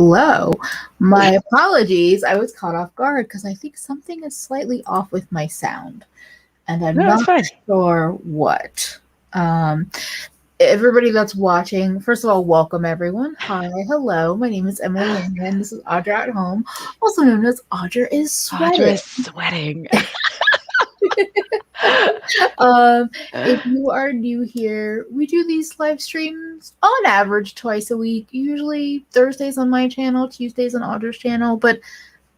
Hello. My apologies. I was caught off guard because I think something is slightly off with my sound, and I'm No, it's not fine. sure what. Everybody that's watching, first of all, welcome everyone. Hi, hello. My name is EmilyHanhan. This is Audra at home, also known as Audra is Sweating. Audra is sweating. If you are new here, we do these live streams on average twice a week, usually Thursdays on my channel, Tuesdays on Audra's channel, but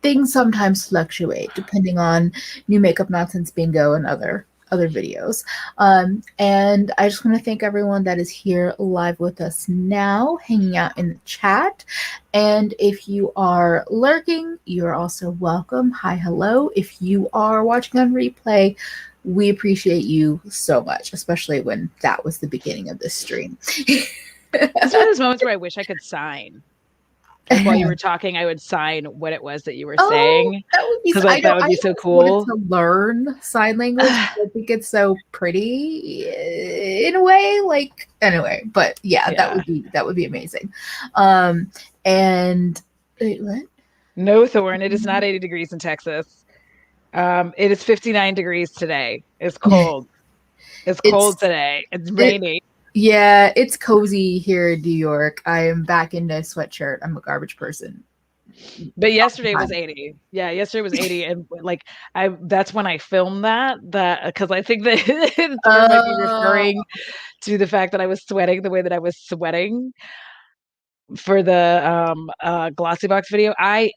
things sometimes fluctuate depending on new makeup nonsense bingo and other videos. And I just want to thank everyone that is here live with us now, hanging out in the chat. And if you are lurking, you're also welcome. Hi, hello. If you are watching on replay, we appreciate you so much, especially when that was the beginning of this stream. It's one of those moments where I wish I could sign. Like while you were talking, I would sign what it was that you were saying. That would be, that would be so cool. To learn sign language. I think it's so pretty in a way. Like anyway, but yeah, that would be amazing. And wait, what? No, Thorn. It is not 80 degrees in Texas. It is 59 degrees today. It's cold. It's cold today. It's rainy. Yeah, it's cozy here in New York. I am back in a sweatshirt. I'm a garbage person. But yesterday was 80. Yeah, yesterday was 80. And like that's when I filmed that because I think that Thor might be referring to the fact that I was sweating the way that I was sweating for the glossy box video. I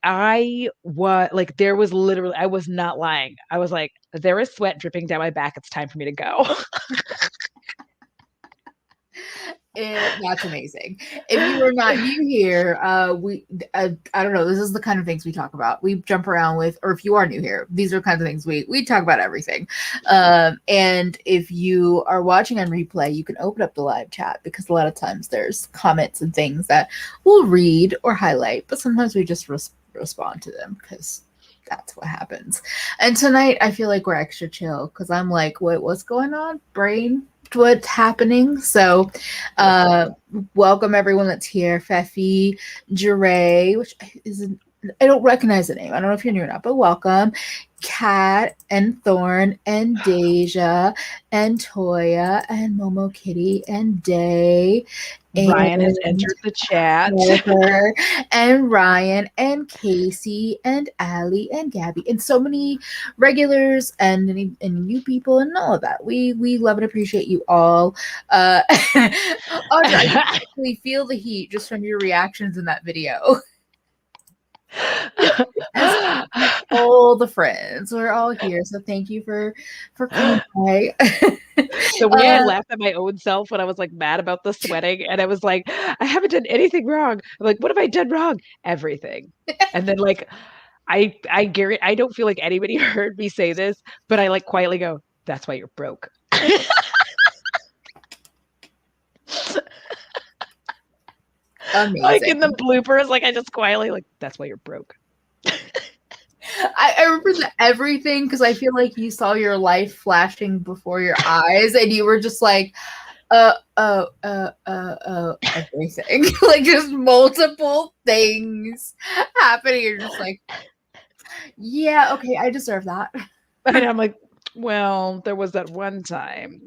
was like, there was literally, I was not lying. I was like, there is sweat dripping down my back. It's time for me to go. That's amazing. If you are not new here, I don't know, this is the kind of things we talk about. We jump around with, or if you are new here, these are the kinds of things we talk about everything. And if you are watching on replay, you can open up the live chat because a lot of times there's comments and things that we'll read or highlight, but sometimes we just respond to them because that's what happens. And tonight I feel like we're extra chill because I'm like, what's going on? Brain, what's happening? So welcome everyone that's here. Fefi, Jure, which isn't, I don't recognize the name. I don't know if you're new or not, but welcome. Kat and Thorn and Deja and Toya and Momo Kitty and Day. Ryan has entered the chat. And Ryan and Casey and Allie and Gabby and so many regulars and new people and all of that. We love and appreciate you all. Audra, I actually feel the heat just from your reactions in that video. All the friends, we're all here, so thank you for coming by. The way I laughed at my own self when I was like mad about the sweating, and I was like, I haven't done anything wrong. I'm like, what have I done wrong? Everything. And then like I don't feel like anybody heard me say this, but I like quietly go, that's why you're broke. Amazing. Like in the bloopers, like I just quietly like, that's why you're broke. I remember everything because I feel like you saw your life flashing before your eyes and you were just like, everything. Like just multiple things happening. You're just like, yeah, okay, I deserve that. And I'm like, well, there was that one time.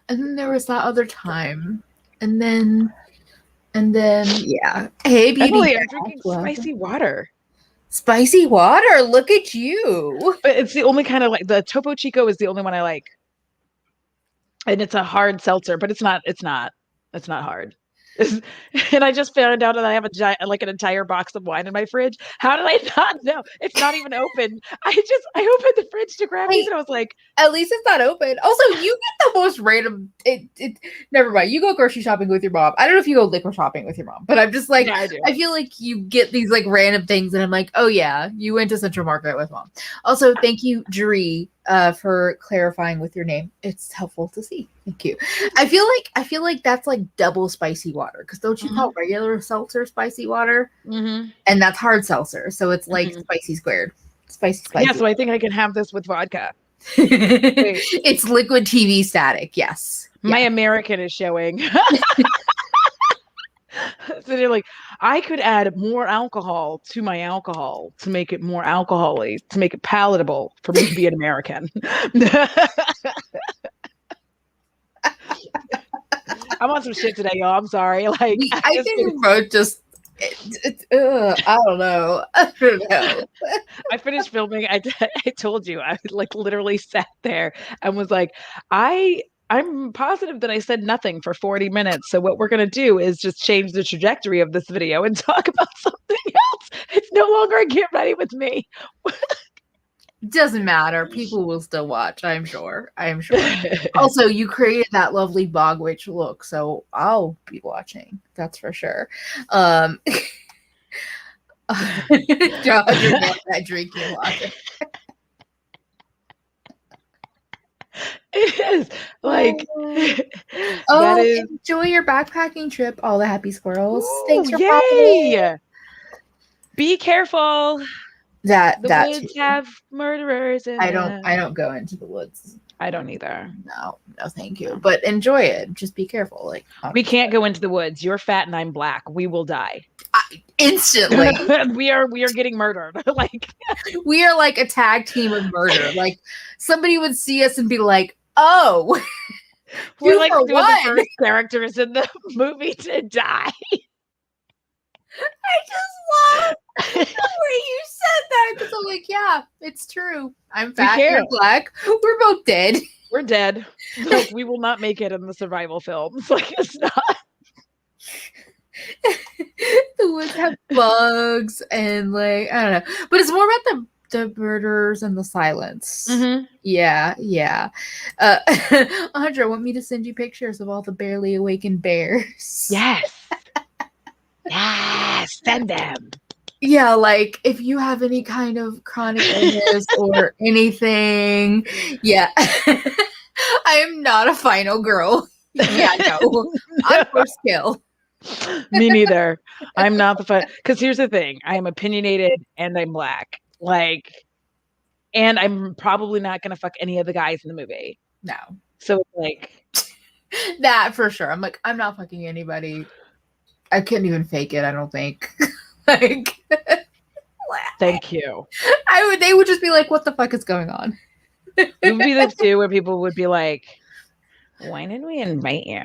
And then there was that other time. And then yeah. Hey, beauty. Emily, I'm drinking spicy water. Spicy water. Look at you. But it's the only kind of like the Topo Chico is the only one I like. And it's a hard seltzer, but it's not hard. And I just found out that I have an entire box of wine in my fridge. How did I not know? It's not even open. I opened the fridge to grab these and I was like, at least it's not open. Also, you get the most random. Never mind. You go grocery shopping with your mom. I don't know if you go liquor shopping with your mom, but I'm just like, yeah, I feel like you get these like random things, and I'm like, oh yeah, you went to Central Market with mom. Also, thank you, Jure, for clarifying with your name. It's helpful to see. Thank you. I feel like that's like double spicy water because don't you call regular seltzer spicy water? Mm-hmm. And that's hard seltzer, so it's like spicy squared. Spicy. Yeah, so I think I can have this with vodka. It's liquid TV static. Yes. My American is showing. So they're like, I could add more alcohol to my alcohol to make it more alcohol-y, to make it palatable for me to be an American. I'm on some shit today, y'all. I'm sorry. Like, I think we're both just. I don't know. I don't know. I finished filming. I told you, I like literally sat there and was like, I'm positive that I said nothing for 40 minutes. So what we're gonna do is just change the trajectory of this video and talk about something else. It's no longer a get ready with me. Doesn't matter. People will still watch. I'm sure. Also, you created that lovely bog witch look, so I'll be watching. That's for sure. Audra nailed that drinking water. It is like that is. Enjoy your backpacking trip, all the happy squirrels. Ooh, Thanks for yay! Be careful. The woods have murderers in I don't go into the woods. I don't either. No, thank you. But enjoy it. Just be careful. Like, we can't go into the woods. You're fat and I'm black. We will die. Instantly. we are getting murdered. Like, we are like a tag team of murder. Like, somebody would see us and be like, "Oh, we're like the first characters in the movie to die." I just love the way you said that, because I'm like, yeah, it's true. I'm fat, you're black. We're both dead. We're dead. Like, we will not make it in the survival films. Like, it's not. The woods have bugs and like, I don't know, but it's more about the murders and the silence. Mm-hmm. Yeah. Audra, want me to send you pictures of all the barely awakened bears? Yes. Yes, send them. Yeah, like if you have any kind of chronic illness or anything. Yeah. I am not a final girl. Yeah, no. I'm first kill. Me neither. I'm not the fun. Because here's the thing. I am opinionated and I'm black. Like, and I'm probably not going to fuck any of the guys in the movie. No. So, like. That for sure. I'm like, I'm not fucking anybody. I couldn't even fake it, I don't think. Like, thank you. They would just be like, what the fuck is going on? It would be the two where people would be like, why didn't we invite you?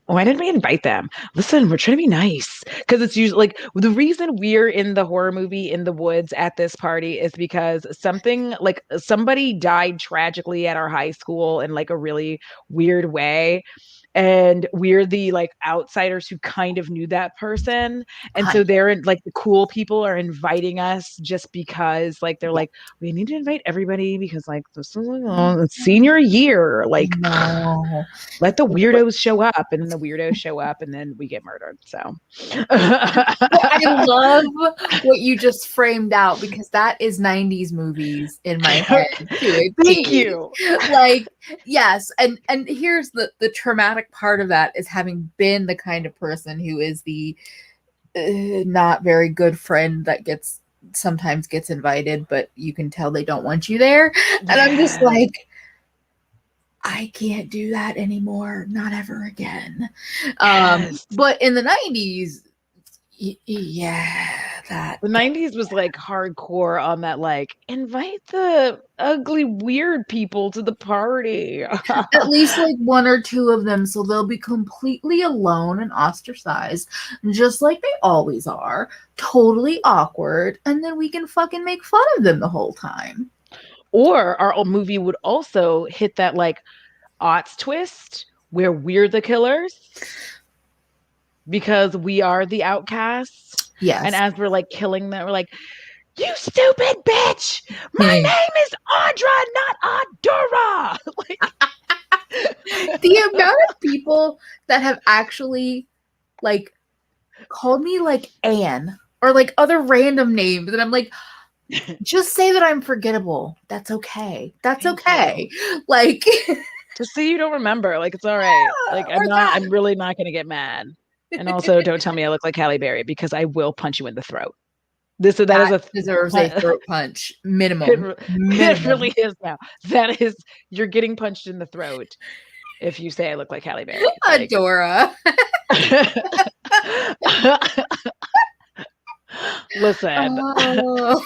Why didn't we invite them? Listen, we're trying to be nice. Because it's usually like the reason we're in the horror movie in the woods at this party is because somebody died tragically at our high school in like a really weird way. And we're the like outsiders who kind of knew that person. And so they're like the cool people are inviting us just because like they're like, we need to invite everybody because like this is senior year. Like, let the weirdos show up, and then the weirdos show up and then we get murdered. So I love what you just framed out, because that is 90s movies in my head. Thank you. Like, yes. And here's the traumatic part of that is having been the kind of person who is the not very good friend that sometimes gets invited, but you can tell they don't want you there. And I'm just like, I can't do that anymore. Not ever again. Yes. But in the 90s, that the 90s was like hardcore on that, like, invite the ugly weird people to the party. At least like one or two of them, so they'll be completely alone and ostracized, just like they always are, totally awkward, and then we can fucking make fun of them the whole time. Or our movie would also hit that like aughts twist where we're the killers because we are the outcasts. Yes. And as we're like killing them, we're like, you stupid bitch! My name is Audra, not Audra! Like, the amount of people that have actually like called me like Anne or like other random names, and I'm like, just say that I'm forgettable. That's okay. That's okay. Like, just so you don't remember. Like, it's all right. Like, I'm really not gonna get mad. And also, don't tell me I look like Halle Berry, because I will punch you in the throat. That deserves a throat punch minimum. It really is now. That is, you're getting punched in the throat if you say I look like Halle Berry. Adora. Listen. Oh.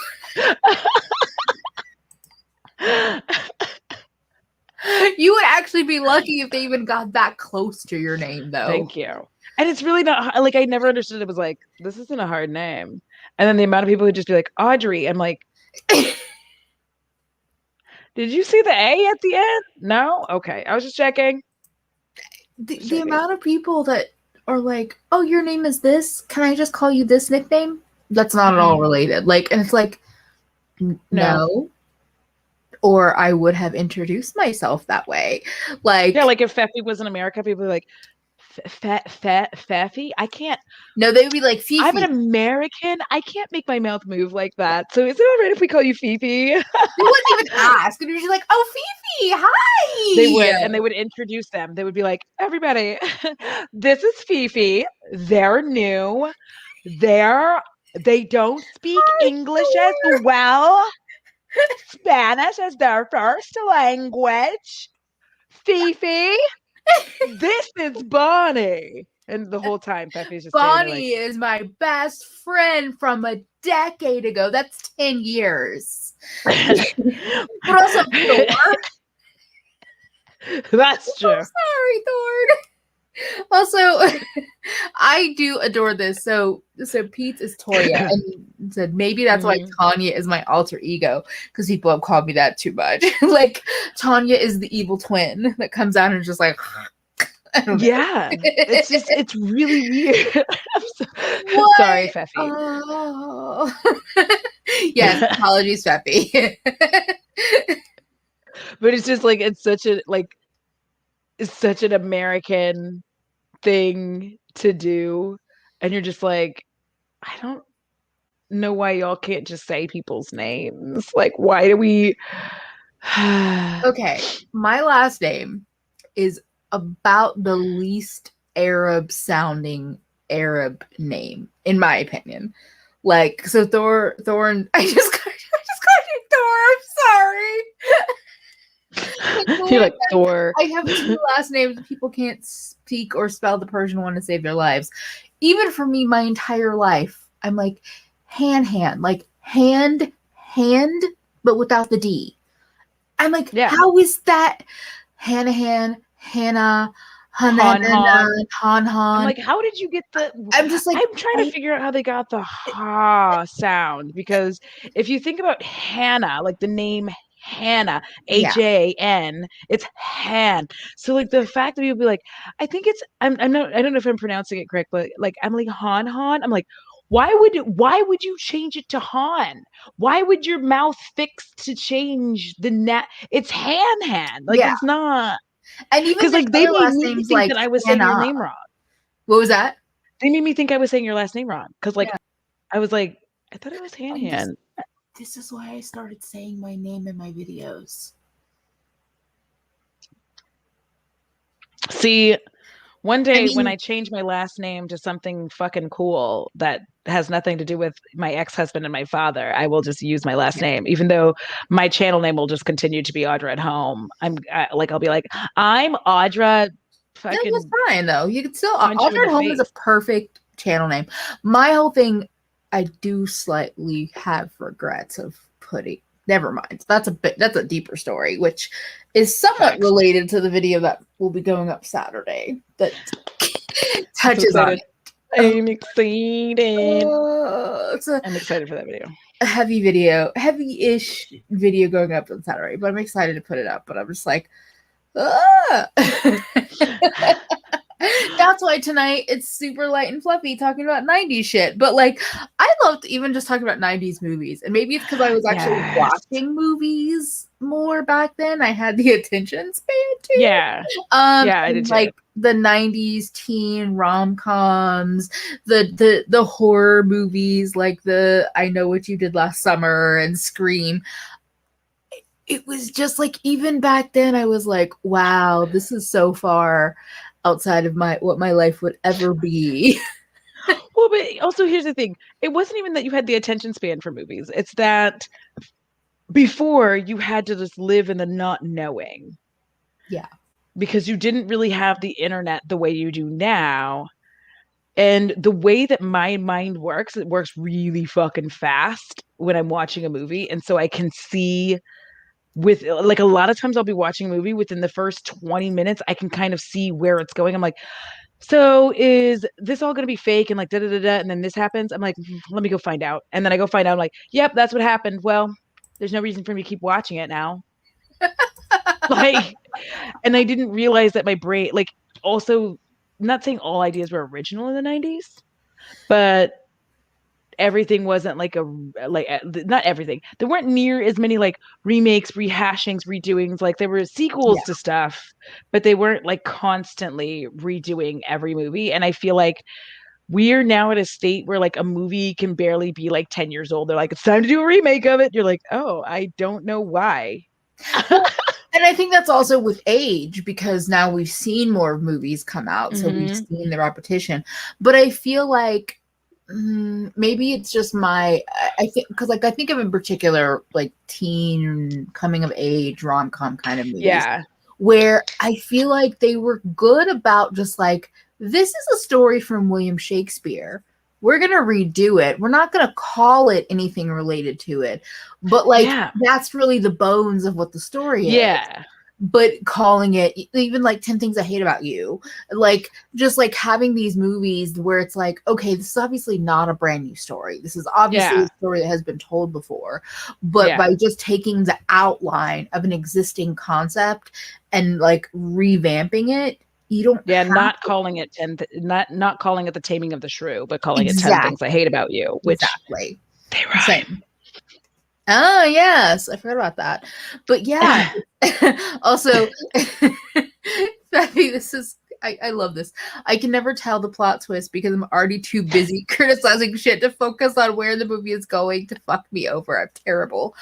You would actually be lucky if they even got that close to your name, though. Thank you. And it's really not like I never understood. It was like, this isn't a hard name. And then the amount of people who just be like, Audrey. I'm like, did you see the A at the end? No? Okay. I was just checking. The amount of people that are like, oh, your name is this. Can I just call you this nickname? That's not at all related. Like, and it's like, no. Or I would have introduced myself that way. Like, yeah, like if Feffy was in America, people would be like, Feffy? I can't. No, they would be like, Fifi. I'm an American. I can't make my mouth move like that. So is it all right if we call you Fifi? They wouldn't even ask. They'd be just like, oh, Fifi, hi. They would, and they would introduce them. They would be like, everybody, this is Fifi. They're new. They don't speak English as well. Spanish as their first language. Fifi, this is Bonnie. And the whole time, Feffy's just Bonnie is my best friend from a decade ago. That's 10 years. But also, Thor. That's true. I'm sorry, Thor. Also, I do adore this. So Pete is Toya, and said maybe that's why Tanya is my alter ego, because people have called me that too much. Like Tanya is the evil twin that comes out and is just like. Yeah, it's really weird. I'm sorry, Feffy. Oh. Yes, apologies, Feffy. But it's just like it's such an American thing to do, and you're just like, I don't know why y'all can't just say people's names. Like, why do we? Okay, my last name is about the least Arab sounding Arab name, in my opinion. Like, so Thor, I just called you Thor. I'm sorry. You're like Thor. I have two last names that people can't speak or spell the Persian one to save their lives. Even for me, my entire life, I'm like Han, like hand, but without the D. I'm like, how is that Hannah, Han. I'm like, how did you get the? I'm just like, I'm trying to figure out how they got the ha sound, because if you think about Hannah, like the name Hannah, H-A-N, it's Han. So like the fact that you'll be like, I think it's I don't know if I'm pronouncing it correct, but like EmilyHanhan, I'm like, why would you change it to Han? Why would your mouth fix to change the net? It's Han. Like it's not. And even because like they made me think like that I was saying your name wrong. What was that? They made me think I was saying your last name wrong, because like I was like, I thought it was Han. This is why I started saying my name in my videos. See, one day when I change my last name to something fucking cool that has nothing to do with my ex-husband and my father, I will just use my last name, even though my channel name will just continue to be Audra at Home. I'll be like, I'm Audra. Fucking that's fine though. You could still Audra at Home is a perfect channel name. My whole thing, I do slightly have regrets of putting. Never mind. That's a deeper story, which is somewhat related to the video that will be going up Saturday. That touches on it. I'm excited. I'm excited for that video. A heavy-ish video going up on Saturday, but I'm excited to put it up. But I'm just like, That's why tonight it's super light and fluffy talking about 90s shit. But like, I loved even just talking about 90s movies. And maybe it's because I was actually watching movies more back then. I had the attention span too. Yeah. I did too. Like the 90s teen rom-coms, the horror movies, like the I Know What You Did Last Summer and Scream. It was just like, even back then I was like, wow, this is so far outside of what my life would ever be. Well, but also here's the thing. It wasn't even that you had the attention span for movies. It's that before you had to just live in the not knowing. Yeah. Because you didn't really have the internet the way you do now. And the way that my mind works, it works really fucking fast when I'm watching a movie. And so I can see with like a lot of times I'll be watching a movie within the first 20 minutes, I can kind of see where it's going. I'm like, so is this all going to be fake? And like, da da da da. And then this happens. I'm like, let me go find out. And then I go find out. I'm like, yep, that's what happened. Well, there's no reason for me to keep watching it now. Like, and I didn't realize that my brain, like, also, I'm not saying all ideas were original in the 90's, but everything wasn't like not everything. There weren't near as many like remakes, rehashings, redoings. Like there were sequels Yeah. to stuff, but they weren't like constantly redoing every movie. And I feel like we're now at a state where like a movie can barely be like 10 years old. They're like, it's time to do a remake of it. You're like, oh, I don't know why. Well, and I think that's also with age, because now we've seen more movies come out, so we've seen the repetition. But I feel like maybe it's just I think, because like I think of in particular like teen coming of age rom-com kind of movies. Yeah. Where I feel like they were good about just like, this is a story from William Shakespeare. We're going to redo it. We're not going to call it anything related to it. But like, that's really the bones of what the story is. Yeah. But calling it, even like 10 Things I Hate About You, like just like having these movies where it's like, okay, this is obviously not a brand new story. This is obviously a story that has been told before. But by just taking the outline of an existing concept and like revamping it, you don't not calling it not calling it The Taming of the Shrew, but calling it 10 Things I Hate About You, which they rhyme. Oh yes, I forgot about that. But yeah, also I love this. I can never tell the plot twist because I'm already too busy criticizing shit to focus on where the movie is going to fuck me over. I'm terrible.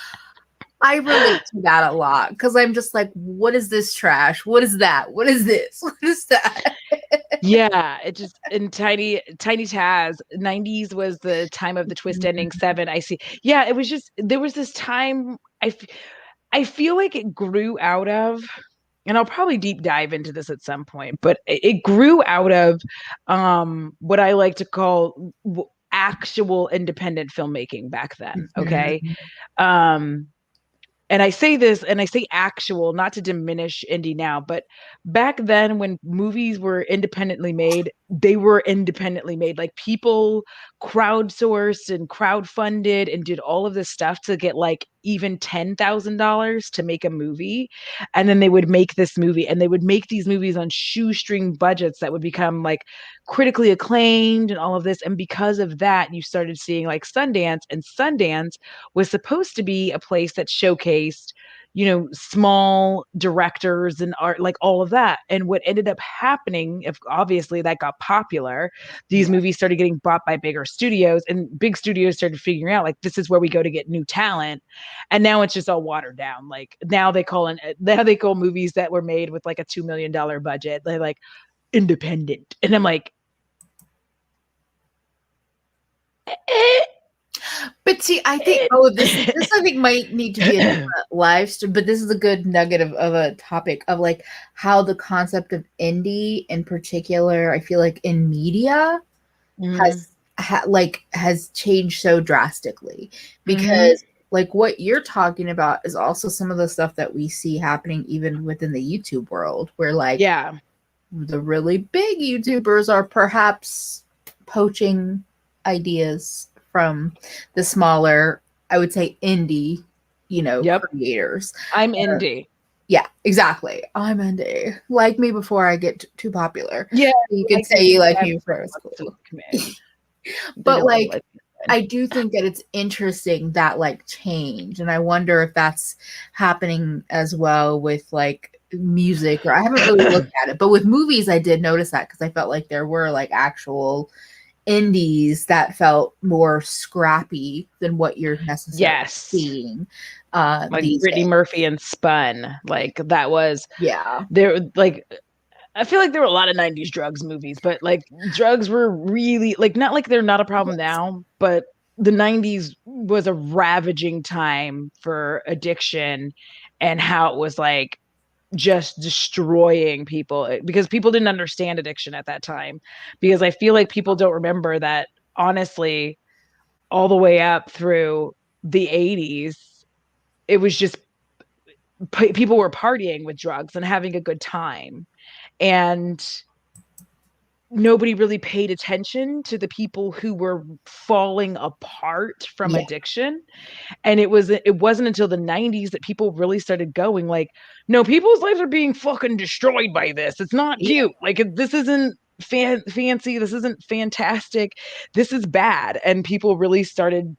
I relate to that a lot because I'm just like, what is this trash? What is that? What is this? What is that? Yeah, it just in tiny Taz. 90's was the time of the twist ending. 7. I see. Yeah, it was just there was this time. I feel like it grew out of, and I'll probably deep dive into this at some point, but it grew out of what I like to call actual independent filmmaking back then. Okay. And I say this and I say actual, not to diminish indie now, but back then when movies were independently made, they were independently made. Like people crowdsourced and crowdfunded and did all of this stuff to get like even $10,000 to make a movie. And then they would make this movie, and they would make these movies on shoestring budgets that would become like critically acclaimed and all of this. And because of that, you started seeing like Sundance, and Sundance was supposed to be a place that showcased, small directors and art, like all of that. And what ended up happening, if obviously that got popular, these movies started getting bought by bigger studios, and big studios started figuring out like, this is where we go to get new talent. And now it's just all watered down. Like now they call movies that were made with like a $2 million budget, they're like independent. And I'm like, But see, I think this I think might need to be a live stream, but this is a good nugget of a topic of like how the concept of indie in particular, I feel like in media has changed so drastically, because like what you're talking about is also some of the stuff that we see happening even within the YouTube world, where like the really big YouTubers are perhaps poaching ideas from the smaller, I would say indie, creators. I'm indie. Yeah, exactly. I'm indie. Like me before I get too popular. Yeah. You could say you like me before I was cool. But like, I do think that it's interesting that like change. And I wonder if that's happening as well with like music, or I haven't really looked at it, but with movies, I did notice that because I felt like there were like actual indies that felt more scrappy than what you're necessarily seeing. Like Brittany Murphy and Spun, like that was there. Like I feel like there were a lot of 90's drugs movies, but like drugs were really like, not like they're not a problem now, but the 90's was a ravaging time for addiction, and how it was like just destroying people because people didn't understand addiction at that time. Because I feel like people don't remember that, honestly, all the way up through the 80s, it was just people were partying with drugs and having a good time. And nobody really paid attention to the people who were falling apart from Yeah. addiction. And it wasn't until the 90s that people really started going like, no, people's lives are being fucking destroyed by this. It's not Yeah. cute. Like, this isn't fancy. This isn't fantastic. This is bad. And people really started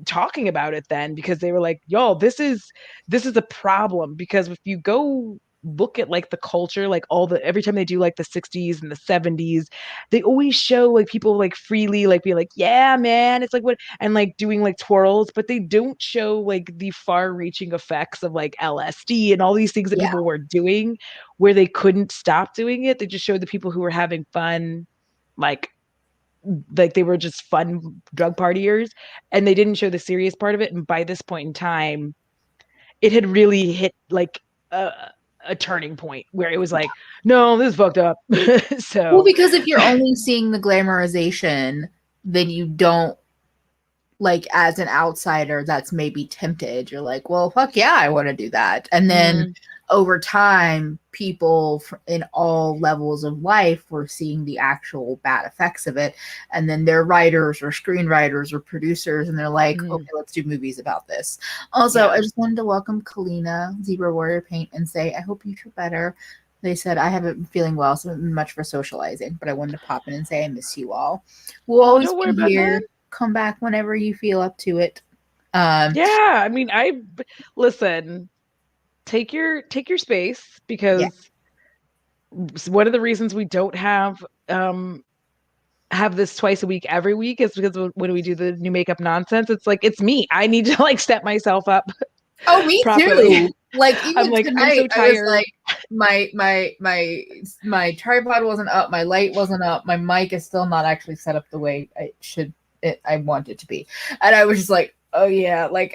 talking about it then, because they were like, yo, this is a problem. Because if you go look at like the culture, like every time they do like the 60s and the 70s, they always show like people like freely like being like, yeah, man, it's like what, and like doing like twirls, but they don't show like the far reaching effects of like LSD and all these things that Yeah. people were doing where they couldn't stop doing it. They just showed the people who were having fun, like they were just fun drug partiers, and they didn't show the serious part of it. And by this point in time, it had really hit like a turning point where it was like, no, this is fucked up. Well, So because if you're only seeing the glamorization, then you don't, like, as an outsider that's maybe tempted, you're like, well, fuck yeah, I want to do that. And then over time, people in all levels of life were seeing the actual bad effects of it, and then they're writers or screenwriters or producers, and they're like, okay, let's do movies about this. Also, I just wanted to welcome Kalina, Zebra Warrior Paint, and say I hope you feel better. They said I haven't been feeling well, so much for socializing, but I wanted to pop in and say I miss you all. We'll always be here. Come back whenever you feel up to it. Yeah, I mean, listen, take your space, because one of the reasons we don't have this twice a week every week is because when we do the new makeup nonsense, it's like, it's me. I need to like step myself up. Oh, me properly. too. Like, even I'm like, tonight, I'm so tired. I was like, my tripod wasn't up, my light wasn't up, my mic is still not actually set up the way I want it to be, and I was just like, oh yeah, like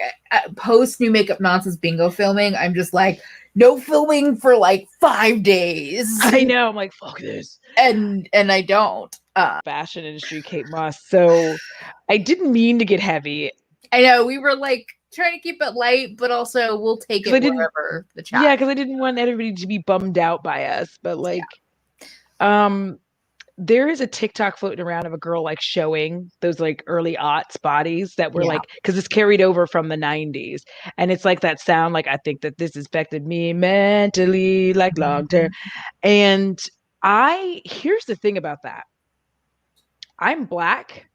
post new makeup nonsense bingo filming, I'm just like, no filming for like 5 days. I know. I'm like, fuck this. And I don't. Fashion industry, Kate Moss. So I didn't mean to get heavy. I know, we were like trying to keep it light, but also we'll take it wherever the chat. Yeah, because I didn't want everybody to be bummed out by us. But like, there is a TikTok floating around of a girl like showing those like early aughts bodies that were like, because it's carried over from the 90s, and it's like that sound like, I think that this affected me mentally, like long term. And here's the thing about that. I'm Black.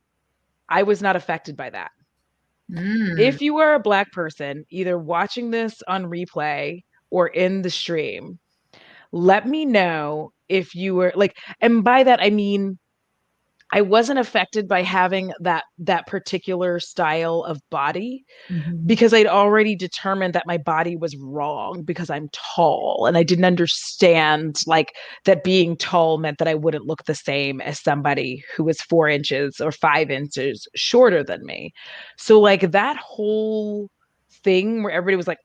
I was not affected by that. If you are a Black person, either watching this on replay or in the stream, let me know if you were like, and by that, I mean, I wasn't affected by having that particular style of body, because I'd already determined that my body was wrong because I'm tall, and I didn't understand like that being tall meant that I wouldn't look the same as somebody who was 4 inches or 5 inches shorter than me. So like that whole thing where everybody was like,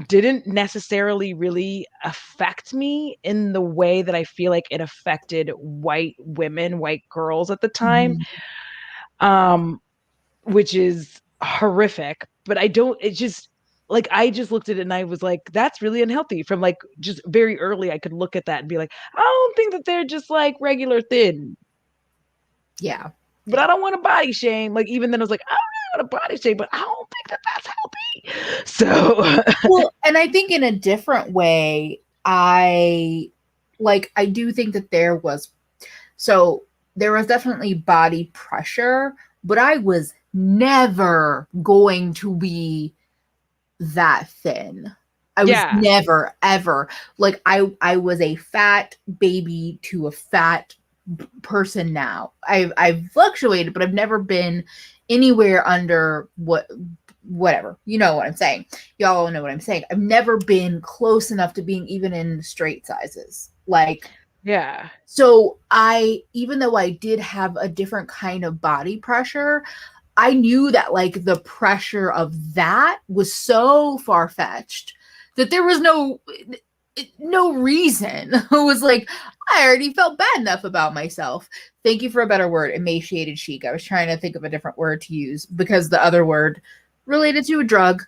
didn't necessarily really affect me in the way that I feel like it affected white women, white girls at the time, which is horrific. But I just looked at it and I was like, that's really unhealthy. From like just very early, I could look at that and be like, I don't think that they're just like regular thin. Yeah. But I don't want to body shame. Like, even then I was like, I don't really want to body shame, but I don't think that that's healthy. So, well, and I think in a different way, I do think that there was definitely body pressure, but I was never going to be that thin. I was never, ever. Like, I was a fat baby to a fat person now. I've fluctuated, but I've never been anywhere under whatever. You know what I'm saying. Y'all know what I'm saying. I've never been close enough to being even in straight sizes. Like, yeah. So even though I did have a different kind of body pressure, I knew that like the pressure of that was so far-fetched that there was no, no reason. It was like, I already felt bad enough about myself. Thank you for a better word, emaciated chic. I was trying to think of a different word to use because the other word related to a drug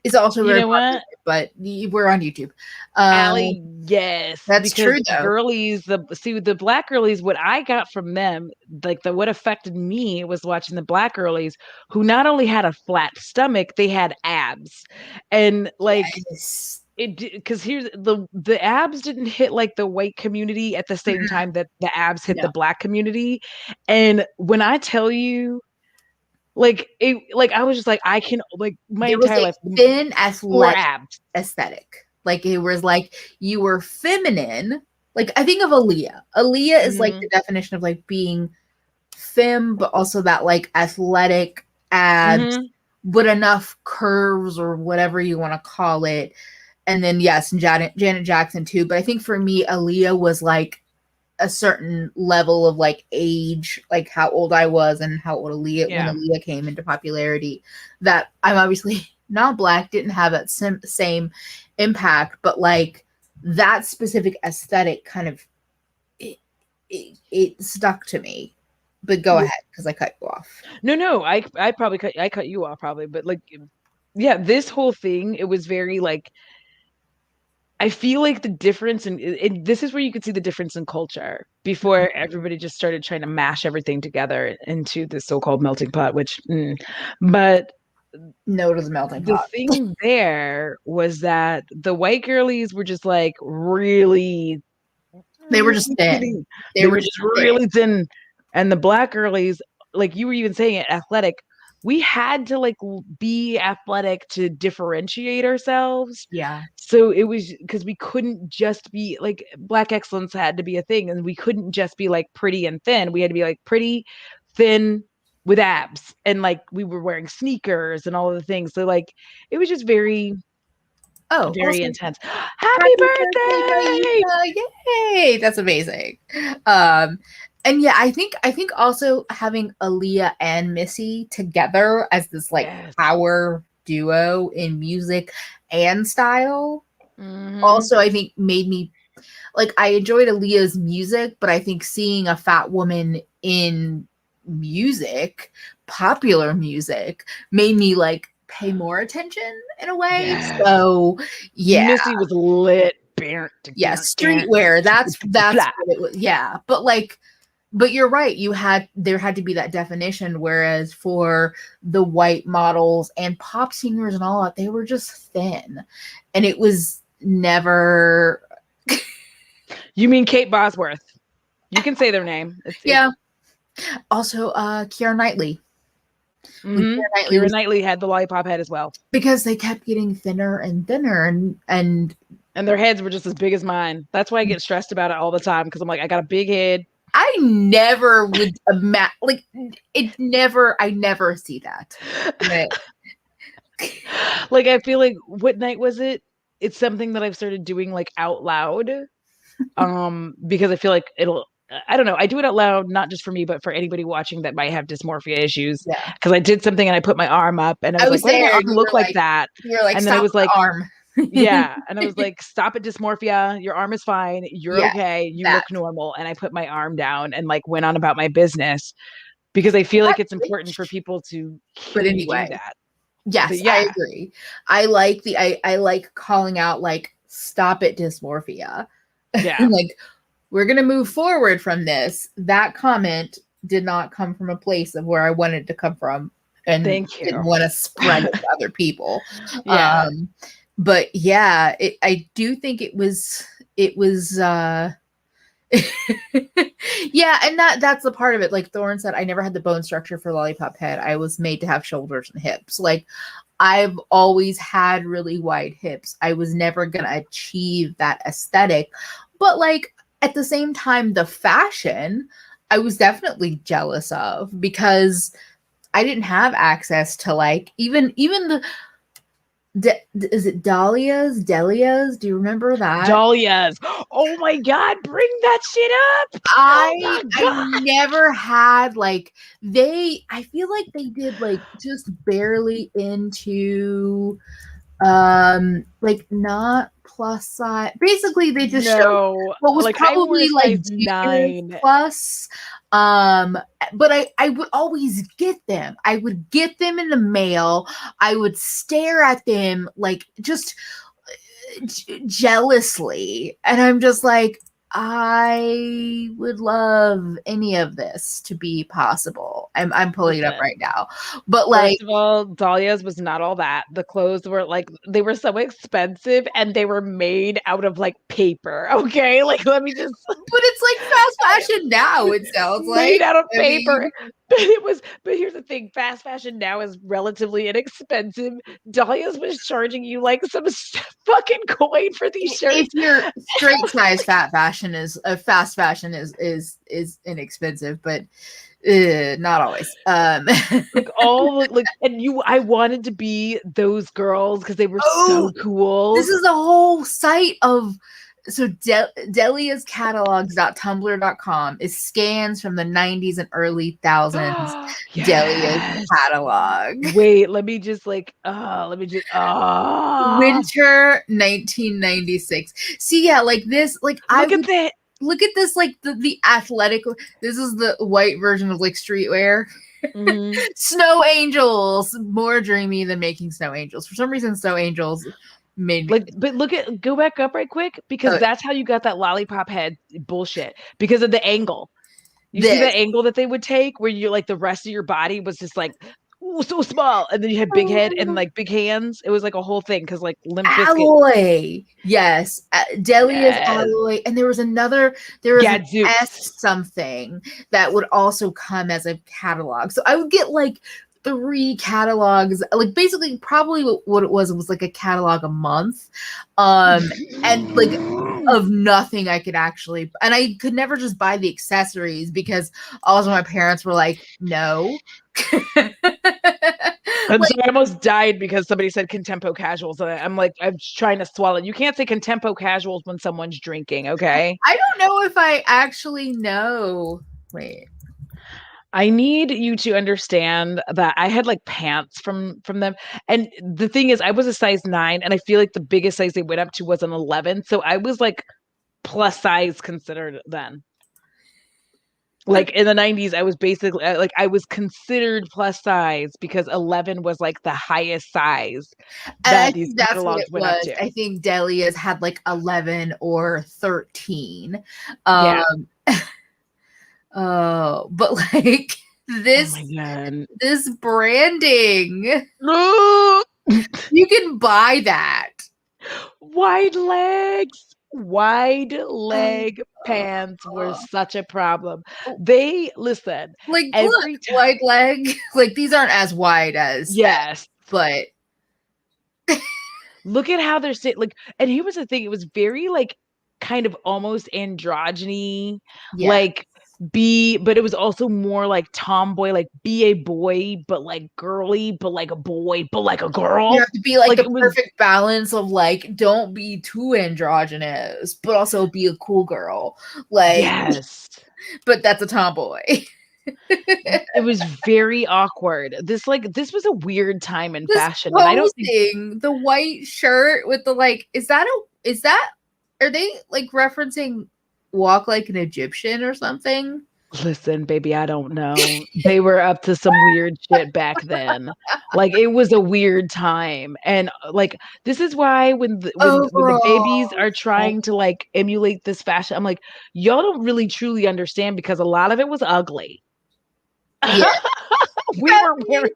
is also You very know popular, what? but we're on YouTube. Allie, yes, That's because true the though. girlies, the black girlies, what I got from them, like what affected me was watching the black girlies who not only had a flat stomach, they had abs. And like Yes. it, because here's the abs didn't hit like the white community at the same Mm-mm. time that the abs hit No. the black community. And when I tell you, like I was just like, I can, like, my There was entire a life, thin four athletic abs. aesthetic. Like it was like you were feminine. Like I think of Aaliyah. Aaliyah is like Hmm. the definition of like being femme, but also that like athletic abs, Hmm. but enough curves or whatever you want to call it. And then yes, Janet Jackson too. But I think for me, Aaliyah was like a certain level of like age, like how old I was and how old Aaliyah when Yeah. Aaliyah came into popularity. That I'm obviously not black, didn't have that same impact, but like that specific aesthetic kind of it stuck to me. But go ahead because I cut you off. No, I probably cut you off probably, but like, yeah, this whole thing, it was very like, I feel like the difference in this is where you could see the difference in culture before everybody just started trying to mash everything together into this so-called melting pot, which, but No to the melting the pot. thing there was that the white girlies were just like really, They were just thin. really, They they were were just just thin. really thin. And the black girlies, like you were even saying it, athletic. We had to like be athletic to differentiate ourselves. Yeah. So it was because we couldn't just be like, black excellence had to be a thing, and we couldn't just be like pretty and thin. We had to be like pretty, thin, with abs, and like we were wearing sneakers and all of the things. So like it was just very, Oh, very also intense. Happy happy birthday, birthday! Maisha. Yay! That's amazing. Um and yeah, I think also having Aaliyah and Missy together as this like Yes. power duo in music and style Hmm. also I think made me like I enjoyed Aaliyah's music, but I think seeing a fat woman in music, popular music, made me like pay more attention in a way. Yes. So yeah, Missy was lit. yeah, streetwear. That's what it was. Yeah, but like, but you're right. There had to be that definition. Whereas for the white models and pop singers and all that, they were just thin, and it was never. You mean Kate Bosworth? You can say their name. Yeah. Also, Keira Knightley. When Mm-hmm. Keira Knightley Keira was Knightley had the lollipop head as well, because they kept getting thinner and thinner, and and their heads were just as big as mine. That's why I get stressed about it all the time, because I'm like, I got a big head. I never would imagine like I never see that. But Like, I feel like, what night was it? It's something that I've started doing like out loud. Because I feel like I don't know, I do it out loud, not just for me, but for anybody watching that might have dysmorphia issues. yeah, Because I did something and I put my arm up and I I was was like, why did my there. arm And look like that? you were like, And then I stop was the like, arm. yeah. And I was like, stop it, dysmorphia. Your arm is fine. You're Yeah, okay. You that. look normal. And I put my arm down and like went on about my business, because I feel like What? it's important for people to But hear me do anyway, that. But yes, I yeah, agree. I like I like calling out like stop it dysmorphia. yeah. Like we're gonna move forward from this. That comment did not come from a place of where I wanted to come from and Thank didn't you. want to spread it to other people. Yeah. But yeah, I do think it was yeah, and that's the part of it. Like Thorne said, I never had the bone structure for lollipop head. I was made to have shoulders and hips. Like I've always had really wide hips. I was never gonna achieve that aesthetic. But like at the same time, the fashion I was definitely jealous of because I didn't have access to like even the is it Delia's? Do you remember that? Dahlias. Oh my God, bring that shit up. Oh my I God. never had like I feel like they did like just barely into Like not plus size. Basically, they just showed No, what was like I wore a probably like size junior 9. plus. But I would always get them. I would get them in the mail. I would stare at them like just jealously, and I'm just like, I would love any of this to be possible. I'm pulling it up Listen. right now, but like, First of all, Dahlia's was not all that. The clothes were like they were so expensive and they were made out of like paper. Okay, like let me just but it's like fast fashion now. It sounds made like. out of I paper. mean, But here's the thing, fast fashion now is relatively inexpensive. Dahlia's was charging you like some fucking coin for these if shirts. you're straight size fast fashion is inexpensive, but not always. Like all like and I wanted to be those girls because they were Oh, so cool. this is a whole site of Delia's catalogs.tumblr.com is scans from the 90s and early thousands. Delia's Yes. catalog. Wait, let me just Winter 1996. See, yeah, like this, like I look at would that. look at this, like the athletic. This is the white version of like streetwear. Mhm. Snow angels, more dreamy than making snow angels. For some reason, snow angels made me. Like, but go back up right quick because that's how you got that lollipop head bullshit because of the angle. You see This that angle that they would take where you're like the rest of your body was just like, ooh, so small. And then you had big head and like big hands. It was like a whole thing because like Limp Bizkit. alloy, yes, Delia's Yes. alloy, and there was an Gadzooks. S something that would also come as a catalog. So I would get like 3 catalogs, like basically probably what it was like a catalog a month, and like of nothing I could actually, and I could never just buy the accessories because also my parents were like, no. I'm Like, sorry, I almost died because somebody said contempo casuals. And I'm like, I'm trying to swallow. You can't say contempo casuals when someone's drinking, okay? I don't know if I actually know. Wait. I need you to understand that I had like pants from them. And the thing is, I was a size 9, and I feel like the biggest size they went up to was an 11. So I was like plus size considered then. Like in the 90s, I was basically like I was considered plus size because 11 was like the highest size And I that these think that's what catalogs it went up was. to. I think Delia's had like 11 or 13. Yeah. Um oh, but like Oh this my god. this branding, No! you can buy that. Wide legs. Wide Oh, leg pants were oh. such a problem. Oh, They listen like look, every time. wide leg. Like these aren't as wide as that, Yes. but Look at how they're sitting. Like, and here was the thing: it was very like kind of almost androgyny, yeah. like but it was also more like tomboy, like be a boy, but like girly, but like a boy, but like a You girl. have to be like Like the it was perfect balance of like don't be too androgynous, but also be a cool girl. Like, yes. but that's a tomboy. It was very awkward. This was a weird time in This fashion, and I don't think posing, the white shirt with the like, is that are they like referencing walk like an Egyptian or something? listen, baby, I don't know. They were up to some weird shit back then. Like it was a weird time. And like this is why when the babies Overall. are trying to like emulate this fashion, I'm like, y'all don't really truly understand because a lot of it was ugly. Yeah. We were wearing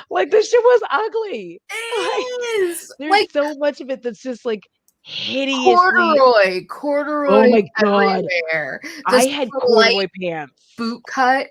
like this shit was ugly. Like It is there's like so much of it that's just like hideously. corduroy Oh my god. everywhere. I Just had light corduroy pants. boot cut.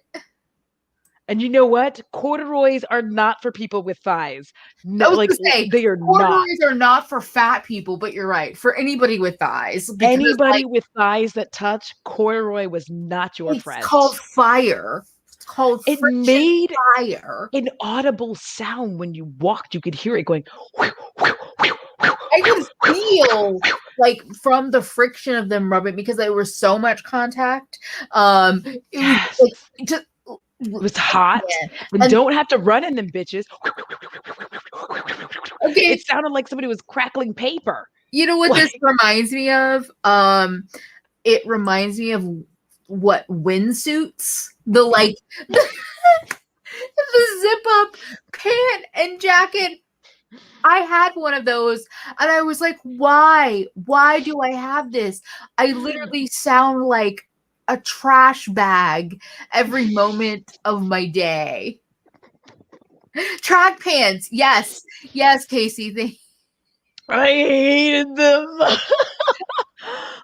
And you know what? Corduroys are not for people with thighs. I No, was like gonna say they are not. corduroys are not for fat people, but you're right. For anybody with thighs, because like Anybody with thighs that touch corduroy was not your it's friend. called fire. It's called It friction made fire. an audible sound when you walked. You could hear it going. Whew, whew, whew, whew, I whew, could whew, feel whew. like from the friction of them rubbing because there was so much contact. It was Yes, like just it was hot, yeah. and And don't have to run in them bitches. Okay. It sounded like somebody was crackling paper. You know what this reminds me of? It reminds me of what windsuits, the like the zip up pant and jacket. I had one of those and I was like, why? Why do I have this? I literally sound like a trash bag every moment of my day. Track pants. Yes. Yes, Casey. I hated them.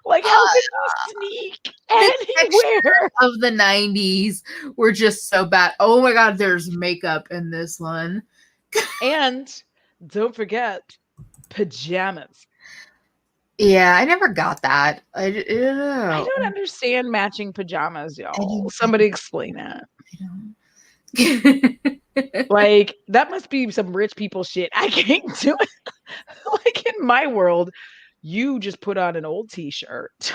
Like, how could you sneak anywhere? Of the 90s were just so bad. Oh my God, there's makeup in this one. And don't forget pajamas. Yeah, I never got that. I don't know. I don't understand matching pajamas, y'all. Somebody explain that. Like, that must be some rich people shit. I can't do it. Like, in my world, you just put on an old t-shirt.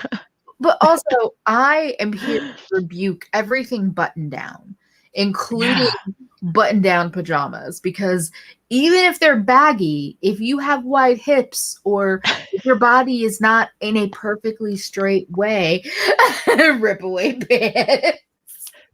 But also, I am here to rebuke everything button down, including button down pajamas, because even if they're baggy, if you have wide hips or if your body is not in a perfectly straight way, rip away pants.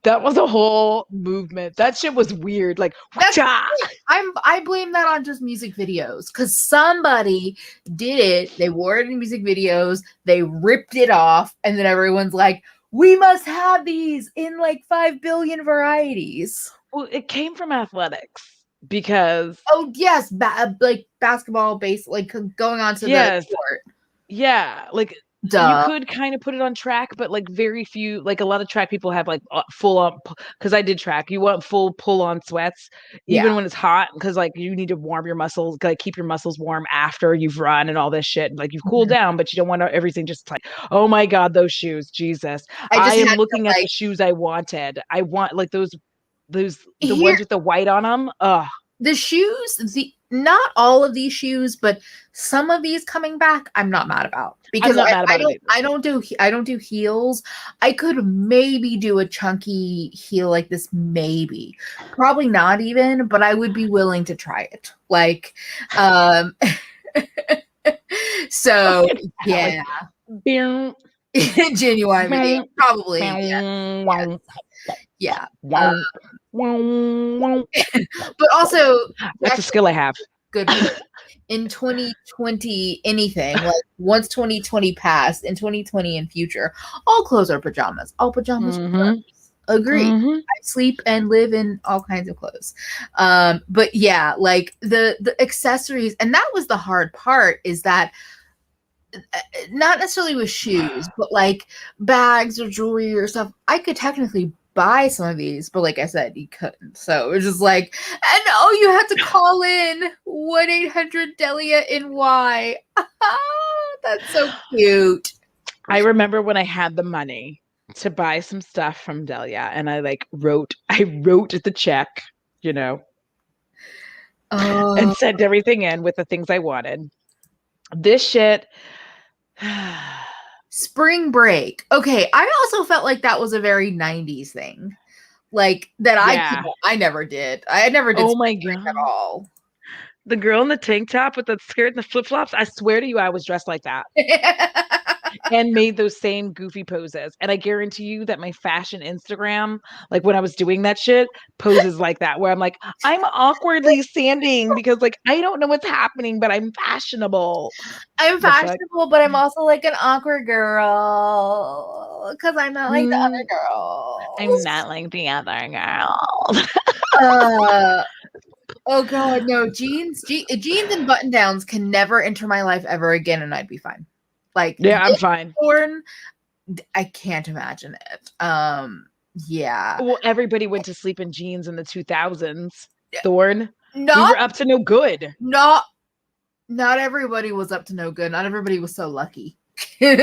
That was a whole movement. That shit was weird. Like, I blame that on just music videos, because somebody did it. They wore it in music videos. They ripped it off, and then everyone's like, "We must have these in like 5 billion varieties." Well, it came from athletics because yes, like basketball, base, like going on to the court. Yeah, like you could kind of put it on track, but like very few, like a lot of track people have like full on, because I did track. You want full pull on sweats, even when it's hot, because like you need to warm your muscles, like keep your muscles warm after you've run and all this shit. Like you've cooled down, but you don't want everything just like, oh my God, those shoes, Jesus. I am looking at the shoes I wanted. I want like the ones with the white on them. Ugh. The shoes, not all of these shoes, but some of these coming back, I'm not mad about, because I don't do heels. I could maybe do a chunky heel like this, maybe, probably not even, but I would be willing to try it. Like, so yeah, genuine, probably, yeah. But also, that's a skill I have. Good. In 2020, anything like once 2020 passed, in 2020 and future, all clothes are pajamas. All pajamas are clothes. Agree. I sleep and live in all kinds of clothes. But yeah, like the accessories, and that was the hard part, is that not necessarily with shoes, but like bags or jewelry or stuff, I could technically buy some of these, but like I said, you couldn't. So it was just like, and you had to call in 1-800-DELIA-NY. That's so cute. I remember when I had the money to buy some stuff from Delia, and I wrote the check, and sent everything in with the things I wanted. This shit. Spring break. Okay, I also felt like that was a very 90s thing. Like that I never did. I never did spring break at all. The girl in the tank top with the skirt and the flip-flops, I swear to you, I was dressed like that. And made those same goofy poses. And I guarantee you that my fashion Instagram, like when I was doing that shit, poses like that, where I'm like, I'm awkwardly standing because like I don't know what's happening, but I'm fashionable. I'm fashionable, but I'm also like an awkward girl because I'm not like the other girl. I'm not like the other girl. Oh God, no. Jeans and button downs can never enter my life ever again, and I'd be fine. Like, yeah, I'm fine. Thorn, I can't imagine it. Yeah. Well, everybody went to sleep in jeans in the 2000s. Thorn, we were up to no good. Not everybody was up to no good. Not everybody was so lucky. Well,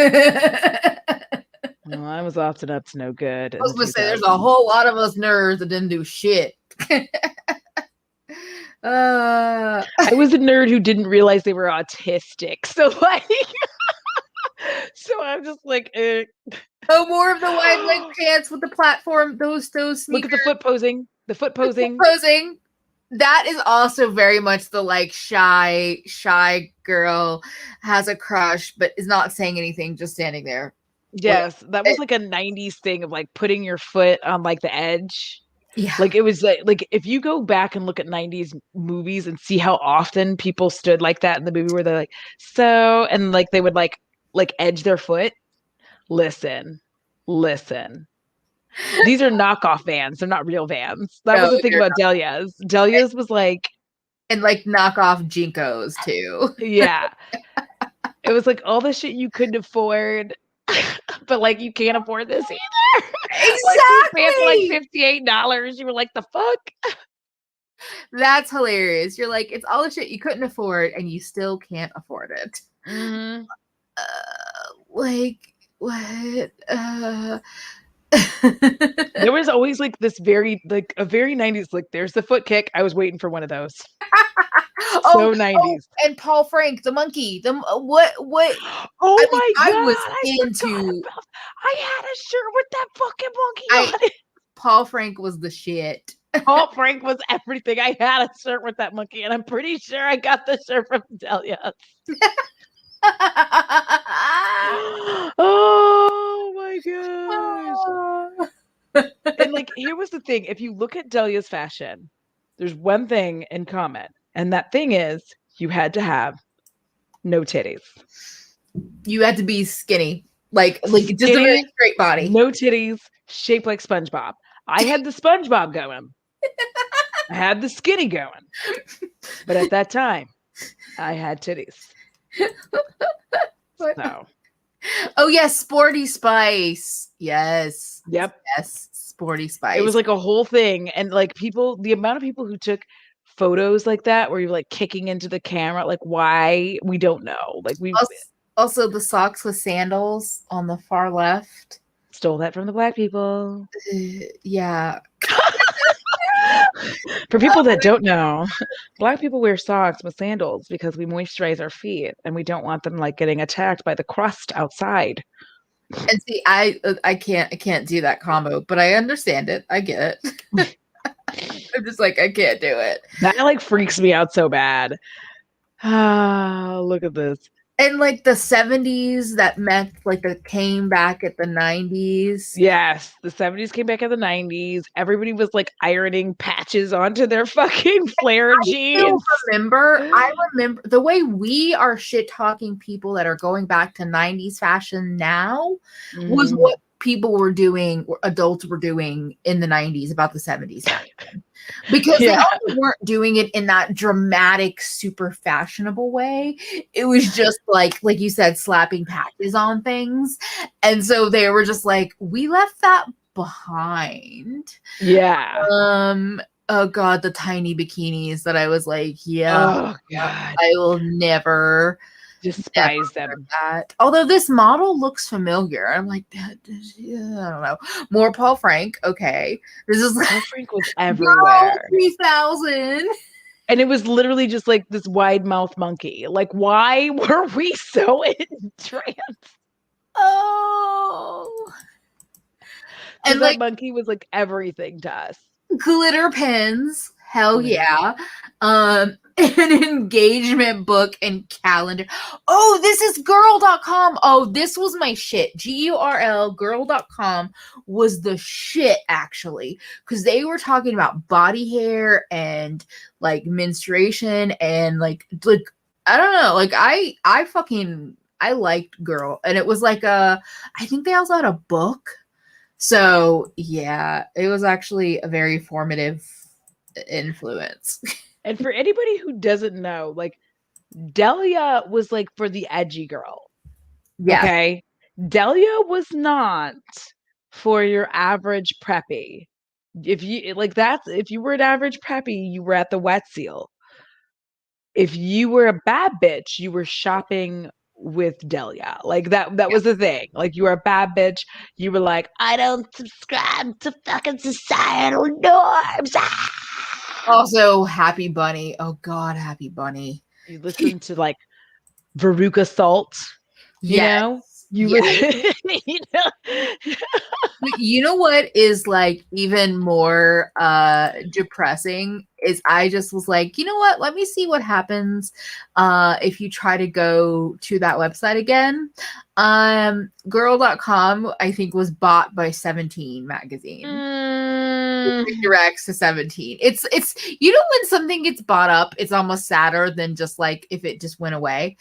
I was often up to no good. I was gonna say there's a whole lot of us nerds that didn't do shit. I was a nerd who didn't realize they were autistic. So like. So I'm just like, oh, more of the wide leg pants with the platform. Those sneakers. Look at the foot posing. The foot posing. that is also very much the like shy girl has a crush but is not saying anything, just standing there. Yes, that was like a 90s thing of like putting your foot on like the edge. Yeah. Like it was like if you go back and look at 90s movies and see how often people stood like that in the movie where they're like, so, and like they would like edge their foot. Listen. These are knockoff Vans. They're not real Vans. That was the thing about Delia's. Delia's was like, and like knockoff Jinkos too. yeah. It was like all the shit you couldn't afford, but like you can't afford this either. Exactly. Like $58. You were like, the fuck? That's hilarious. You're like, it's all the shit you couldn't afford and you still can't afford it. Mm-hmm. Like what? There was always like this very like a very 90s, like there's the foot kick. I was waiting for one of those. So 90s. And Paul Frank, the monkey. What Oh my god. I was into I had a shirt with that fucking monkey on it. Paul Frank was the shit. Paul Frank was everything. I had a shirt with that monkey, and I'm pretty sure I got the shirt from Delia. Oh my gosh. And like, here was the thing. If you look at Delia's fashion, there's one thing in common. And that thing is you had to have no titties. You had to be skinny. Like skinny, just a very straight body. No titties, shaped like SpongeBob. I had the SpongeBob going. I had the skinny going. But at that time, I had titties. So. Oh yes, Sporty Spice. Yes. Yep. Yes, Sporty Spice. It was like a whole thing, and like people, the amount of people who took photos like that, where you're like kicking into the camera, like why, we don't know. Like we also the socks with sandals on the far left. Stole that from the black people. Yeah. For people that don't know, black people wear socks with sandals because we moisturize our feet and we don't want them like getting attacked by the crust outside. And see, I can't do that combo, but I understand it. I get it. I'm just like, I can't do it. That like freaks me out so bad. Ah, look at this. And like the 70s that meant like that came back at the 90s. Yes, the 70s came back at the 90s. Everybody was like ironing patches onto their fucking flare jeans. I remember the way we are shit talking people that are going back to 90s fashion now was what people were doing, adults were doing in the 90s about the 70s fashion. Because they also weren't doing it in that dramatic, super fashionable way. It was just like you said, slapping patches on things. And so they were just like, we left that behind. Yeah. Oh God, the tiny bikinis that I was like, yeah, I will never despise them. That. Although this model looks familiar. I'm like, I don't know. More Paul Frank. Okay. This is Paul Frank was everywhere. 3000. And it was literally just like this wide mouth monkey. Like, why were we so in trance? Oh. And that monkey was like everything to us. Glitter pins. Hell yeah. An engagement book and calendar. Oh, this is girl.com. Oh, this was my shit. GURL, girl.com was the shit, actually. Because they were talking about body hair and like menstruation and like I don't know. Like I liked Girl. And it was like I think they also had a book. So yeah, it was actually a very formative influence. And for anybody who doesn't know, like Delia was like for the edgy girl. Yeah. Okay. Delia was not for your average preppy. If you were an average preppy, you were at the Wet Seal. If you were a bad bitch, you were shopping with Delia. Like that was the thing. Like you were a bad bitch. You were like, I don't subscribe to fucking societal norms. Also, Happy Bunny. Oh God, Happy Bunny. You listen to like Veruca Salt, you know? You Yes. you know? But you know what is like even more depressing is I just was like, you know what? Let me see what happens if you try to go to that website again. Girl.com, I think, was bought by 17 magazine. It directs to 17. It's you know when something gets bought up, it's almost sadder than just like if it just went away.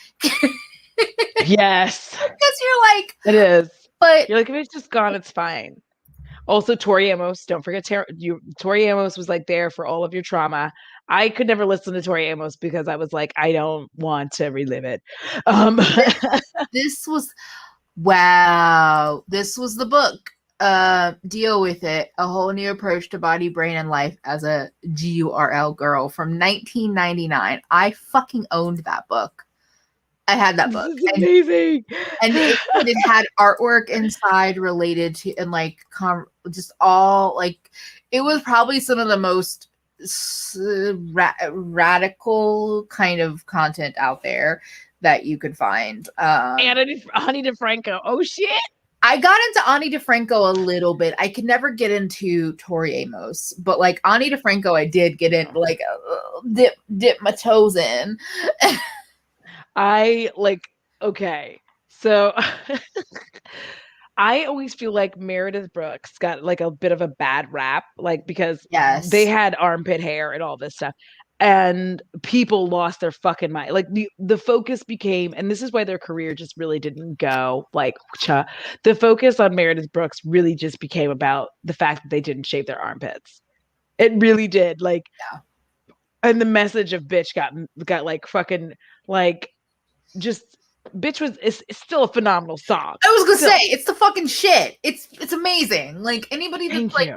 Yes. Because you're like, It is. but You're like, if it's just gone, it's fine. Also, Tori Amos, don't forget Tori Amos was like there for all of your trauma. I could never listen to Tori Amos because I was like, I don't want to relive it. this was wow. This was the book. Deal with it. A whole new approach to body, brain, and life as a GURL girl from 1999. I fucking owned that book. I had that book. This is amazing. And it had artwork inside related to, and like just all like, it was probably some of the most radical kind of content out there that you could find. Ani DeFranco. Oh shit. I got into Ani DeFranco a little bit. I could never get into Tori Amos, but like Ani DeFranco, I did get in, like dip my toes in. I like, okay. So I always feel like Meredith Brooks got like a bit of a bad rap, like because Yes. they had armpit hair and all this stuff. And people lost their fucking mind. Like the focus became, and this is why their career just really didn't go like the focus on Meredith Brooks really just became about the fact that they didn't shave their armpits. It really did. Like, yeah. And the message of bitch got like fucking like just bitch was it's still a phenomenal song. I was gonna say it's the fucking shit. It's amazing. Like anybody that's like,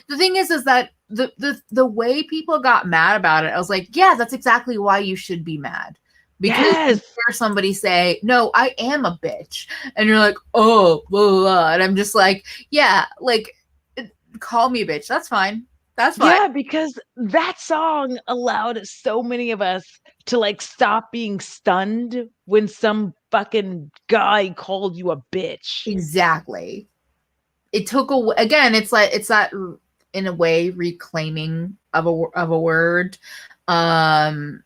the thing is that the way people got mad about it, I was like, yeah, that's exactly why you should be mad. Because you hear somebody say, no, I am a bitch. And you're like, oh, blah, blah, blah. And I'm just like, yeah, like call me a bitch. That's fine. That's fine. Yeah, because that song allowed so many of us to like stop being stunned when some fucking guy called you a bitch. Exactly. It took again, it's like it's that in a way reclaiming of a word. The